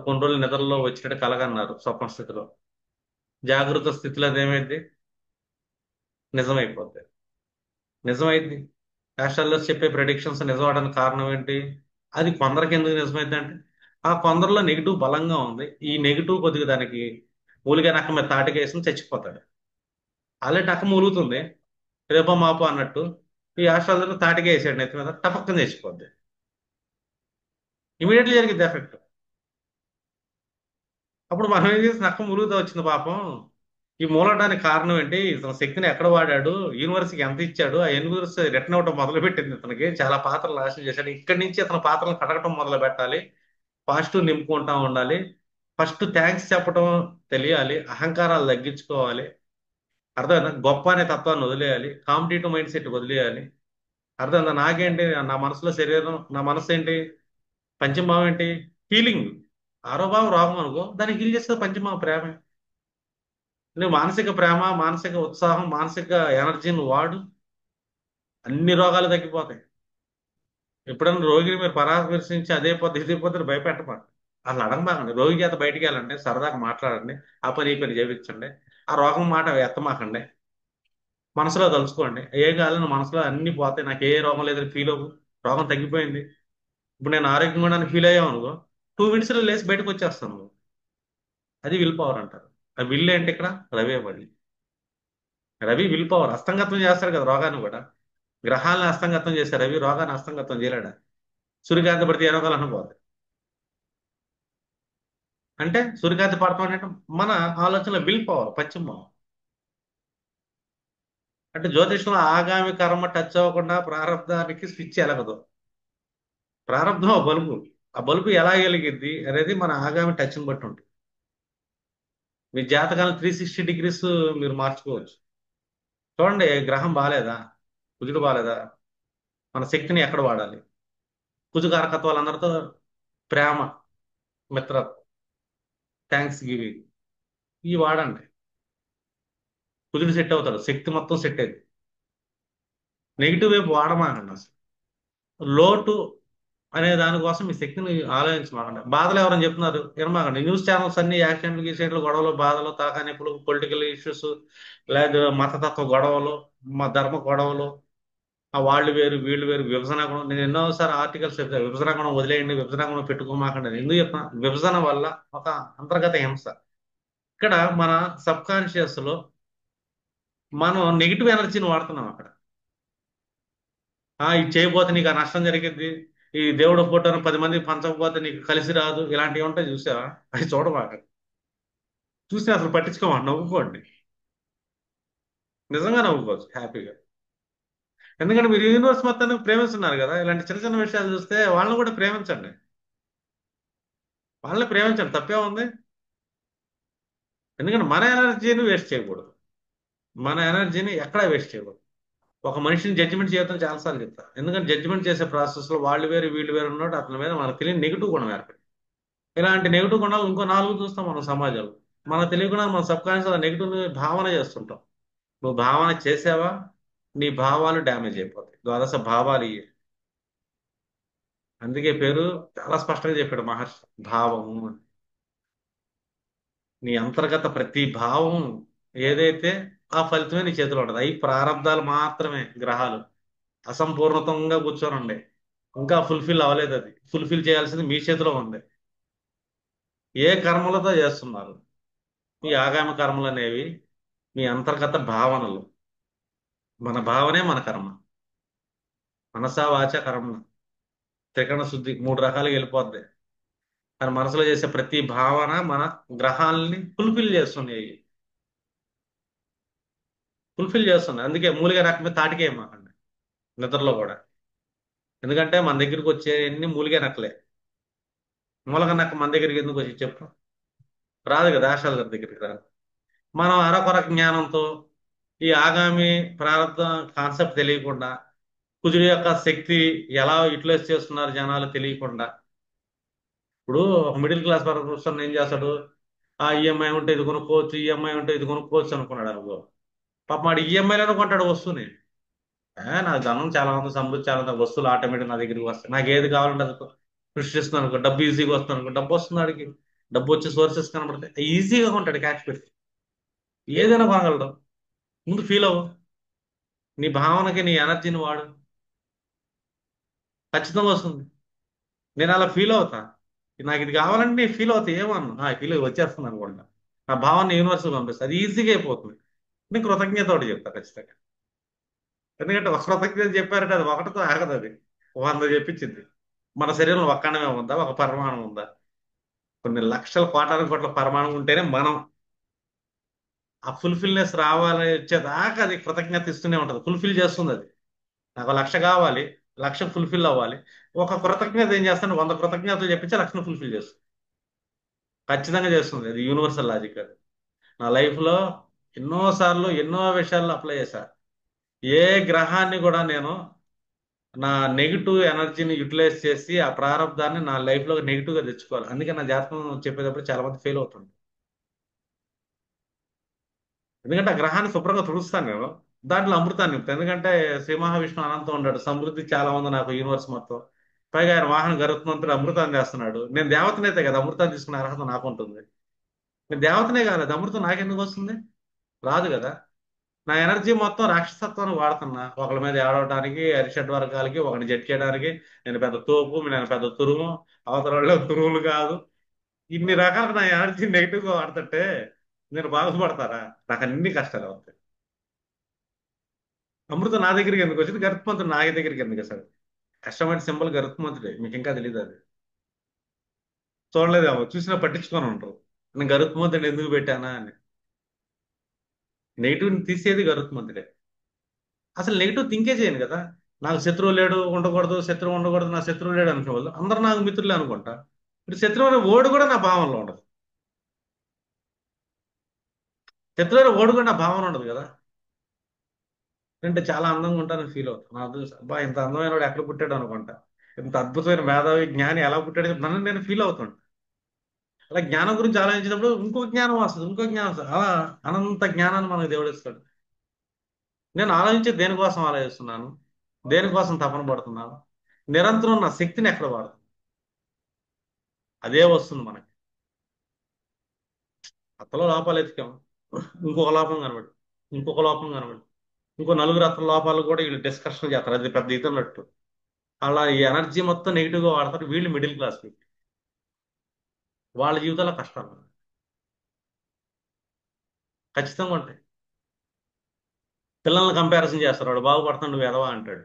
కొన్ని రోజులు నిద్రలో వచ్చినట్టు కలగన్నారు, స్వప్న స్థితిలో. జాగృత స్థితిలో అదేమైంది? నిజమైపోద్ది. నిజమైంది. ఆస్ట్రాలజర్స్ చెప్పే ప్రెడిక్షన్స్ నిజమవడానికి కారణం ఏంటి? అది కొందరికి ఎందుకు నిజమైంది అంటే, ఆ కొందరిలో నెగిటివ్ బలంగా ఉంది. ఈ నెగిటివ్ కొద్దిగా దానికి మూలిగా నక్క మీద తాటికేసి చచ్చిపోతాడు. ఆల్రెడీ నక్క మూలుగుతుంది, రేపో మాపో అన్నట్టు ఈ ఆస్ట్రాలజర్ తాటిగా వేసాడు నెత్తి మీద, టపక్కన చచ్చిపోద్ది. ఇమీడియట్లీ జరిగింది ఎఫెక్ట్. అప్పుడు మనం ఏం చేసి, నక్క మురుగుతో వచ్చింది పాపం, ఈ మూలడానికి కారణం ఏంటి, ఇతని శక్తిని ఎక్కడ వాడాడు, యూనివర్స్కి ఎంత ఇచ్చాడు, ఆ యూనివర్స్ రిటర్న్ అవటం మొదలు పెట్టింది, ఇతనికి చాలా పాత్రలు నాశనం చేశాడు. ఇక్కడి నుంచి ఇతని పాత్రలను కడగటం మొదలు పెట్టాలి, పాజిటివ్ నింపుకుంటా ఉండాలి. ఫస్ట్ థ్యాంక్స్ చెప్పడం తెలియాలి, అహంకారాలు తగ్గించుకోవాలి. అర్థమైందా? గొప్ప అనే తత్వాన్ని వదిలేయాలి, కాంపిటేటివ్ మైండ్ సెట్ వదిలేయాలి. అర్థమైందా? నాకేంటి, నా మనసులో శరీరం, నా మనసు ఏంటి, పంచమభావం ఏంటి, హీలింగ్. ఆరో భావం రోగం అనుకో, దాన్ని హీల్ చేస్తే పంచమభావం ప్రేమే. నువ్వు మానసిక ప్రేమ, మానసిక ఉత్సాహం, మానసిక ఎనర్జీని వాడు, అన్ని రోగాలు తగ్గిపోతాయి. ఎప్పుడైనా రోగిని మీరు పరామర్శించి అదే పొద్దు ఇదే పొద్దున భయపెట్టమాట. అసలు అడగమాకండి, రోగి చేత బయటికి వెళ్ళండి, సరదాగా మాట్లాడండి, ఆ పని ఈ పని చేయించండి. ఆ రోగం మాట ఎత్తమాకండి, మనసులో తలుచుకోండి. ఏం కావాలని మనసులో అన్ని పోతాయి, నాకు ఏ రోగం లేదని ఫీల్ అవ్వు, రోగం తగ్గిపోయింది. ఇప్పుడు నేను ఆరోగ్యంగా ఉన్నాను ఫీల్ అయ్యావు అనుకో, 2 మినిట్స్లో లేచి బయటకు వచ్చేస్తాను నువ్వు. అది విల్ పవర్ అంటారు. ఆ విల్ ఏంటి ఇక్కడ? రవే పడి. రవి విల్ పవర్ హస్తంగతం చేస్తాడు కదా రోగాన్ని కూడా. గ్రహాలను హస్తంగతం చేశారు, రవి రోగాన్ని హస్తంగతం చేయలేడా? సూర్యకాంతి పడితే ఏ రోగాలు అనుకోవాలి. అంటే సూర్యకాంతి పడతాం అంటే మన ఆలోచన విల్ పవర్ పశ్చిమ. అంటే జ్యోతిష్యంలో ఆగామి కర్మ టచ్ అవ్వకుండా ప్రారంధానికి స్విచ్ ఎలగదు. ప్రారంధం ఆ బల్బు, ఆ బల్బు ఎలా వెలిగిద్ది అనేది మన ఆగామి టచ్ని బట్టి ఉంటుంది. మీ జాతకాలను 360 డిగ్రీస్ మీరు మార్చుకోవచ్చు. చూడండి, గ్రహం బాగాలేదా, కుజుడు బాగాలేదా, మన శక్తిని ఎక్కడ వాడాలి? కుజు కారకత్వాలందరితో ప్రేమ, మిత్రత్వం, థ్యాంక్స్ గివింగ్, ఇవి వాడండి. కుజుడు సెట్ అవుతాడు, శక్తి మొత్తం సెట్ అయింది. నెగిటివ్ వైపు వాడమాకండి అసలు. లోటు అనే దానికోసం మీ శక్తిని ఆలోచించమాకండి. బాధలు ఎవరైనా చెప్తున్నారు వినమాకండి. న్యూస్ ఛానల్స్ అన్ని యాక్సిడెంట్లు గీసిడెంట్లు గొడవలు బాధలు తాకానిప్పులు పొలిటికల్ ఇష్యూస్ లేదా మతతత్వ గొడవలు మా ధర్మ గొడవలు ఆ వాళ్ళు వేరు వీళ్ళు వేరు విభజన గుణం నేను ఎన్నోసారి ఆర్టికల్స్ చెప్తాను విభజన గుణం వదిలేయండి విభజన గుణం పెట్టుకోమాకండి అని. ఎందుకు చెప్తున్నా విభజన వల్ల ఒక అంతర్గత హింస. ఇక్కడ మన సబ్ కాన్షియస్ లో మనం నెగిటివ్ ఎనర్జీని వాడుతున్నాం అక్కడ. ఇది చేయబోతే నీకు ఆ నష్టం జరిగింది, ఈ దేవుడు ఫోటోను 10 మంది పంచకపోతే నీకు కలిసి రాదు, ఇలాంటివి ఉంటాయి చూసావా, అవి చూడబాక. చూసి అసలు పట్టించుకోమండి, నవ్వుకోండి. నిజంగా నవ్వుకోవచ్చు హ్యాపీగా. ఎందుకంటే మీరు యూనివర్స్ మొత్తాన్ని ప్రేమిస్తున్నారు కదా, ఇలాంటి చిన్న చిన్న విషయాలు చూస్తే వాళ్ళని కూడా ప్రేమించండి. వాళ్ళని ప్రేమించండి, తప్పే ఉంది. ఎందుకంటే మన ఎనర్జీని వేస్ట్ చేయకూడదు. మన ఎనర్జీని ఎక్కడా వేస్ట్ చేయకూడదు. ఒక మనిషిని జడ్జిమెంట్ చేయడం చాలాసార్లు చెప్తారు. ఎందుకంటే జడ్జిమెంట్ చేసే ప్రాసెస్ లో వాళ్ళు వేరు వీళ్ళు వేరు ఉన్నాడు అతని మీద మనకు తెలియని నెగిటివ్ గుణం ఏర్పడింది. ఇలాంటి నెగిటివ్ గుణాలు ఇంకో 4 చూస్తాం మనం సమాజంలో. మనకు తెలియకుండా మన సబ్ కాన్షియస్ నెగిటివ్ భావన చేస్తుంటాం. నువ్వు భావన చేసావా, నీ భావాలు డ్యామేజ్ అయిపోతాయి. ద్వాదశ భావాలు ఇయ్యి. అందుకే పేరు చాలా స్పష్టంగా చెప్పాడు మహర్షి, భావము అని. నీ అంతర్గత ప్రతి భావం ఏదైతే ఆ ఫలితమే నీ చేతిలో ఉంటుంది. అవి ప్రారంధాలు మాత్రమే, గ్రహాలు అసంపూర్ణతంగా కూర్చొని ఇంకా ఫుల్ఫిల్ అవ్వలేదు. అది ఫుల్ఫిల్ చేయాల్సింది మీ చేతిలో ఉంది. ఏ కర్మలతో చేస్తున్నారు ఈ ఆగామి కర్మలు అనేవి? మీ అంతర్గత భావనలు. మన భావనే మన కర్మ. మనసా వాచ కర్మ త్రికరణ శుద్ధి 3 రకాలుగా వెళ్ళిపోద్ది. మన మనసులో చేసే ప్రతి భావన మన గ్రహాలని ఫుల్ఫిల్ చేస్తున్నాయి. ఫుల్ఫిల్ చేస్తున్నాయి. అందుకే మూలిగా రకమే తాటికేయమాకండి నిద్రలో కూడా. ఎందుకంటే మన దగ్గరికి వచ్చే అన్ని మూలిగా నక్కలే. మూలక నక్క మన దగ్గరికి ఎందుకు వచ్చి చెప్పు, రాదు కదా, ఆశాల గారి దగ్గరికి రాదు. మనం అరకొర జ్ఞానంతో ఈ ఆగామి ప్రారంభ కాన్సెప్ట్ తెలియకుండా, కుజుడి యొక్క శక్తి ఎలా యూటిలైజ్ చేస్తున్నారు జనాలు తెలియకుండా, ఇప్పుడు ఒక మిడిల్ క్లాస్ పర్సన్ ఏం చేస్తాడు, ఆ ఈఎంఐ ఉంటే ఇది కొనుక్కోవచ్చు, ఈఎంఐ ఉంటే ఇది కొనుక్కోవచ్చు అనుకున్నాడు అనుకో. పాప వాడు ఈఎంఐలోనే కొంటాడు వస్తువుని. నాకు ధనం చాలా ఉంది, సమృద్ధి చాలా ఉంది, వస్తువులు ఆటోమేటిక్ నా దగ్గరికి వస్తాయి, నాకు ఏది కావాలంటే అది సృష్టిస్తున్నాను అనుకో, డబ్బు ఈజీగా వస్తుంది అనుకో, డబ్బు వస్తుంది వాడికి. డబ్బు వచ్చే సోర్సెస్ కనబడతాయి, ఈజీగా కొంటాడు క్యాష్ పెట్టి. ఏదైనా కొనగలడు. ముందు ఫీల్ అవ్వు, నీ భావనకి నీ ఎనర్జీని వాడు, ఖచ్చితంగా వస్తుంది. నేను అలా ఫీల్ అవుతా, నాకు ఇది కావాలంటే నేను ఫీల్ అవుతా, ఏమన్నా ఫీల్ వచ్చేస్తుంది అనుకుంటా. నా భావాన్ని యూనివర్సల్ పంపిస్తుంది, అది ఈజీగా అయిపోతుంది. నేను కృతజ్ఞత ఒకటి చెప్తా ఖచ్చితంగా. ఎందుకంటే ఒక కృతజ్ఞత చెప్పారంటే అది ఒకటితో ఆగదు, అది 100 చెప్పించింది. మన శరీరంలో ఒక్క కణమే ఉందా, ఒక పరిమాణం ఉందా? కొన్ని లక్షల కోటాను కోట్ల పరిమాణం ఉంటేనే మనం ఆ ఫుల్ఫిల్నెస్ రావాలి వచ్చేదాకా అది కృతజ్ఞత ఇస్తూనే ఉంటది, ఫుల్ఫిల్ చేస్తుంది అది. నాకు 1,00,000 కావాలి, 1,00,000 ఫుల్ఫిల్ అవ్వాలి. ఒక కృతజ్ఞత ఏం చేస్తాను, 100 కృతజ్ఞతలు చెప్పించి 1,00,000 ఫుల్ఫిల్ చేస్తుంది. ఖచ్చితంగా చేస్తుంది, అది యూనివర్సల్ లాజిక్ అది. నా లైఫ్ లో ఎన్నో సార్లు ఎన్నో విషయాల్లో అప్లై చేశా. ఏ గ్రహాన్ని కూడా నేను నా నెగిటివ్ ఎనర్జీని యూటిలైజ్ చేసి ఆ ప్రారంధాన్ని నా లైఫ్ లో నెగిటివ్ గా తెచ్చుకోవాలి. అందుకే నా జాతకం చెప్పేటప్పుడు చాలా మంది ఫెయిల్ అవుతుంది. ఎందుకంటే ఆ గ్రహాన్ని శుభ్రంగా తుడుస్తాను నేను, దాంట్లో అమృతాన్ని నింపుతాను. ఎందుకంటే శ్రీ మహావిష్ణువు అనంతం ఉన్నాడు, సమృద్ధి చాలా ఉంది నాకు యూనివర్స్ మొత్తం. పైగా ఆయన వాహన గరుత్మంతుడు అమృతాన్ని చేస్తున్నాడు. నేను దేవతనైతే కదా అమృతాన్ని తీసుకునే అర్హత నాకు ఉంటుంది. నేను దేవతనే కాదు, అమృతం నాకెందుకు వస్తుంది? రాదు కదా. నా ఎనర్జీ మొత్తం రాక్షసత్వాన్ని వాడుతున్నా, ఒకళ్ళ మీద ఏడవడానికి, అరిషడ్ వర్గాలకి ఒకరిని జడ్జ్ చేయడానికి. నేను పెద్ద తోపు, నేను పెద్ద తురుము, అవతల వాళ్ళు తురుములు కాదు. ఇన్ని రకాలుగా నా ఎనర్జీ నెగిటివ్ గా వాడుతుంటే నేను బాగుపడతారా? నాకు అన్ని కష్టాలు అవుతాయి. అమృతం నా దగ్గరికి ఎందుకు వచ్చింది, గరుత్మంతుడు నా దగ్గరికి ఎందుకు సార్? కష్టమైన సింబల్ గరుత్మంతుడే, మీకు ఇంకా తెలియదు అది. చూడలేదేమో, చూసినా పట్టించుకొని ఉంటారు. నేను గరుత్మంతుడిని ఎందుకు పెట్టానా అని. నెగిటివ్ తీసేది గరుత్మంతుడే. అసలు నెగిటివ్ థింకే చేయను కదా. నాకు శత్రువు లేడు, ఉండకూడదు, శత్రువు ఉండకూడదు, నా శత్రువు లేడు అనుకోవాలి, అందరూ నాకు మిత్రులే అనుకుంటా. ఇప్పుడు శత్రువు అనే ఓడు కూడా నా భావనలో ఉండదు. శత్రువు అనే ఓడు కూడా నా భావన ఉండదు కదా. అంటే చాలా అందంగా ఉంటానని ఫీల్ అవుతాను. నా అదృష్టం, అబ్బా ఇంత అందమైన వాడు ఎక్కడ పుట్టాడు అనుకుంటా. ఇంత అద్భుతమైన మేధావి జ్ఞాని ఎలా పుట్టాడు నన్ను నేను ఫీల్ అవుతాను. అలా జ్ఞానం గురించి ఆలోచించినప్పుడు ఇంకో జ్ఞానం వస్తుంది, ఇంకో జ్ఞానం వస్తుంది, అలా అనంత జ్ఞానాన్ని మనకు దేవుడు ఇస్తాడు. నేను ఆలోచించే దేనికోసం ఆలోచిస్తున్నాను, దేనికోసం తపన పడుతున్నాను, నిరంతరం నా శక్తిని ఎక్కడ వాడతాను? అదే వస్తుంది మనకి. అత్తలో లోపాలు ఎతికాం, ఇంకొక లోపం కనబడి, ఇంకొక లోపం కనబడి, ఇంకో నలుగురు అత్తల లోపాలు కూడా వీళ్ళు డిస్కషన్ చేస్తారు, అది పెద్ద ఇది అన్నట్టు. అలా ఈ ఎనర్జీ మొత్తం నెగిటివ్ గా వాడతారు వీళ్ళు, మిడిల్ క్లాస్ పీపుల్. వాళ్ళ జీవితాల్లో కష్టాలు ఖచ్చితంగా ఉంటాయి. పిల్లల్ని కంపారిజన్ చేస్తారు, వాడు బాగుపడతాడు నువ్వు ఎదవా అంటాడు.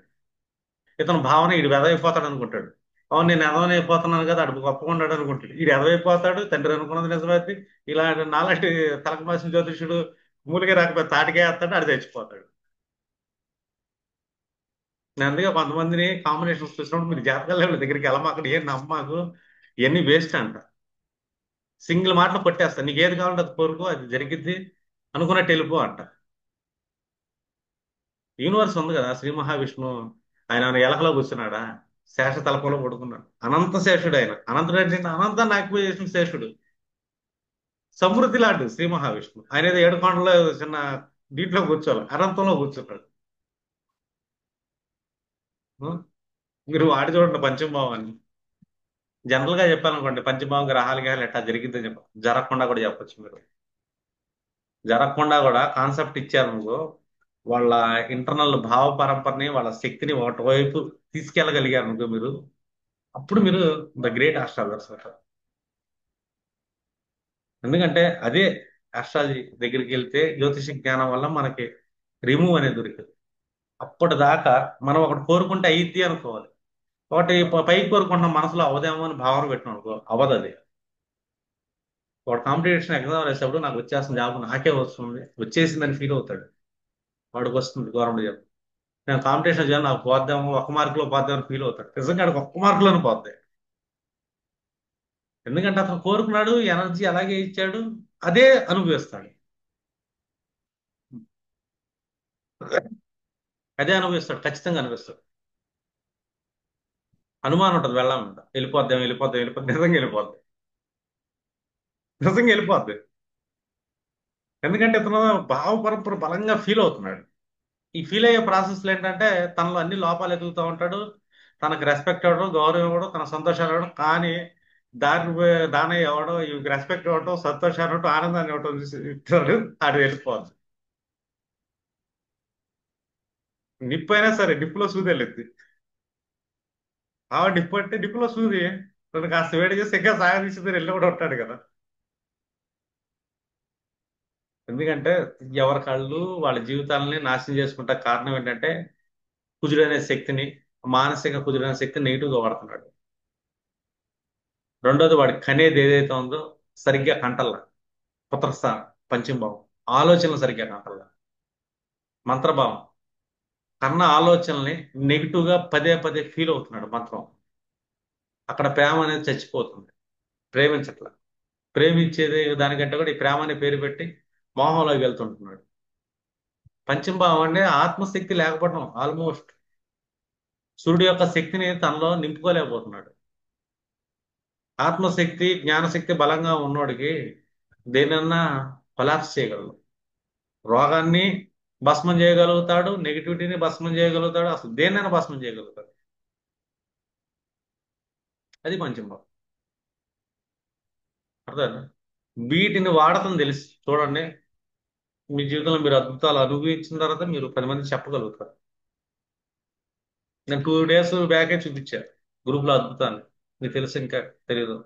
ఇతను భావన ఈడు వెదవైపోతాడు అనుకుంటాడు. అవును నేను ఎదవనైపోతున్నాను కదా, అడు గొప్పగా ఉన్నాడు అనుకుంటాడు. ఈడు ఎదవైపోతాడు, తండ్రి అనుకున్నది నిజమైతే. ఇలా నాలాంటి తలకు మాసిన జ్యోతిషుడు మూలిగే రాకపోతే తాటికే వేస్తాడు, ఆడు చచ్చిపోతాడు. నేను అందుకే కొంతమందిని కాంబినేషన్స్ చూసినప్పుడు మీరు జాతకాల లెవెల్ దగ్గరికి వెళ్ళమాకండి, ఏం నమ్మకు, ఇవన్నీ వేస్ట్ అంట. సింగిల్ మాటలో కొట్టేస్తా, నీకు ఏది కావాలంటే అది కోరుకో, అది జరిగిద్ది అనుకున్నట్టు వెళ్ళిపో అంట. యూనివర్స్ ఉంది కదా, శ్రీ మహావిష్ణువు. ఆయన ఏమైనా ఎలకలో కూర్చున్నాడా? శేష తలపలో పడుకున్నాడు, అనంత శేషుడు ఆయన. అనంతుడు అంటే అనంతాన్ని ఆక్యుపై చేసిన శేషుడు. సమృద్ధి లాంటి శ్రీ మహావిష్ణువు ఆయన ఏదో ఏడుకొండలో ఏదో చిన్న దీంట్లో కూర్చోవాలి, అనంతంలో కూర్చున్నాడు. ఆ? మీరు వాడి చూడండి పంచమభావాన్ని. జనరల్ గా చెప్పాలనుకోండి, పంచభావం గ్రహాలు గ్రహాలు ఎట్టా జరిగిద్దని చెప్ప, జరగకుండా కూడా చెప్పొచ్చు మీరు. జరగకుండా కూడా కాన్సెప్ట్ ఇచ్చారు నువ్వు. వాళ్ళ ఇంటర్నల్ భావ పరంపరని, వాళ్ళ శక్తిని ఒకటి వైపు తీసుకెళ్ళగలిగారు అనుకో మీరు, అప్పుడు మీరు ద గ్రేట్ ఆస్ట్రాలజర్స్ అవుతారు. ఎందుకంటే అదే ఆస్ట్రాలజీ దగ్గరికి వెళ్తే జ్యోతిష జ్ఞానం వల్ల మనకి రిమూవ్ అనేది దొరికింది. అప్పటిదాకా మనం ఒకటి కోరుకుంటే అయ్యిద్ది అనుకోవాలి. ఒకటి పైకి కోరుకుంటున్న మనసులో అవదేమో అని భావన పెట్టినాం అనుకో, అవ్వదు అది. వాడు కాంపిటీషన్ ఎగ్జామ్ రాసేటప్పుడు నాకు వచ్చేస్తుంది జాబ్, నాకే వస్తుంది వచ్చేసిందని ఫీల్ అవుతాడు. వాడికి వస్తుంది గవర్నమెంట్ జాబ్. నేను కాంపిటీషన్ చేయాలి, నాకు పోద్దాము, ఒక మార్కులో పోద్దామని ఫీల్ అవుతాడు. నిజంగా వాడికి ఒక్క మార్కులోనే పోద్ది. ఎందుకంటే అతను కోరుకున్నాడు, ఎనర్జీ అలాగే ఇచ్చాడు, అదే అనుభవిస్తాడు. అదే అనుభవిస్తాడు, ఖచ్చితంగా అనుభవిస్తాడు. అనుమానం ఉంటుంది, వెళ్ళాలంట, వెళ్ళిపోద్దాం వెళ్ళిపోద్దాం వెళ్ళిపోద్ది, నిజంగా వెళ్ళిపోద్ది. నిజంగా వెళ్ళిపోద్ది. ఎందుకంటే ఇతను భావ పరంపర బలంగా ఫీల్ అవుతున్నాడు. ఈ ఫీల్ అయ్యే ప్రాసెస్లో ఏంటంటే తనలో అన్ని లోపాలు ఎదుగుతూ ఉంటాడు. తనకు రెస్పెక్ట్ ఇవ్వడం, గౌరవం ఇవ్వడం, తన సంతోషాలు ఇవ్వడం. కానీ దాని ఇవ్వడం, ఇవి రెస్పెక్ట్ ఇవ్వడం, సంతోషాన్ని ఇవ్వడం, ఆనందాన్ని ఇవ్వడం చూసి ఇస్తాడు, ఆడు వెళ్ళిపోద్ది. నిప్పు అయినా సరే నిప్పులో సూది వెళ్ళిద్ది. నిప్పు అంటే నిప్పులో సూది, తను కాస్త వేడి చేసి ఇంకా సాగదీసి వెళ్ళి కూడా ఉంటాడు కదా. ఎందుకంటే ఎవరి కళ్ళు వాళ్ళ జీవితాలని నాశనం చేసుకుంటా కారణం ఏంటంటే కుజుడనే శక్తిని, మానసిక కుజుడనే శక్తిని నెగిటివ్ గా వాడుతున్నాడు. రెండోది వాడి కనేది ఏదైతే ఉందో సరిగ్గా కంటల్లా, పుత్రస్థానం, పంచమభావం, ఆలోచనలు సరిగ్గా కంటల్లా, మంత్రభావం, కన్న ఆలోచనల్ని నెగిటివ్ గా పదే పదే ఫీల్ అవుతున్నాడు మంత్రం. అక్కడ ప్రేమ అనేది చచ్చిపోతుంది, ప్రేమించట్ల. ప్రేమించేది దానికంటే కూడా ఈ ప్రేమ అనే పేరు పెట్టి మోహంలోకి వెళ్తుంటున్నాడు. పంచమభావం అంటే ఆత్మశక్తి లేకపోవడం ఆల్మోస్ట్. సూర్యుడు యొక్క శక్తిని తనలో నింపుకోలేకపోతున్నాడు. ఆత్మశక్తి జ్ఞానశక్తి బలంగా ఉన్నోడికి దేనన్నా కొలాప్స్ చేయగలడు. రోగాన్ని భస్మం చేయగలుగుతాడు, నెగిటివిటీని భస్మం చేయగలుగుతాడు, అసలు దేన్నైనా భస్మం చేయగలుగుతాడు. అది పంచమభావం. అర్థం. వీటిని వాడటం తెలిసి చూడండి, మీ జీవితంలో మీరు అద్భుతాలు అనుభవించిన తర్వాత మీరు 10 మంది చెప్పగలుగుతారు. నేను 2 days బ్యాకే చూపించా గ్రూప్ లో అద్భుతాన్ని. మీకు తెలుసు ఇంకా తెలియదు.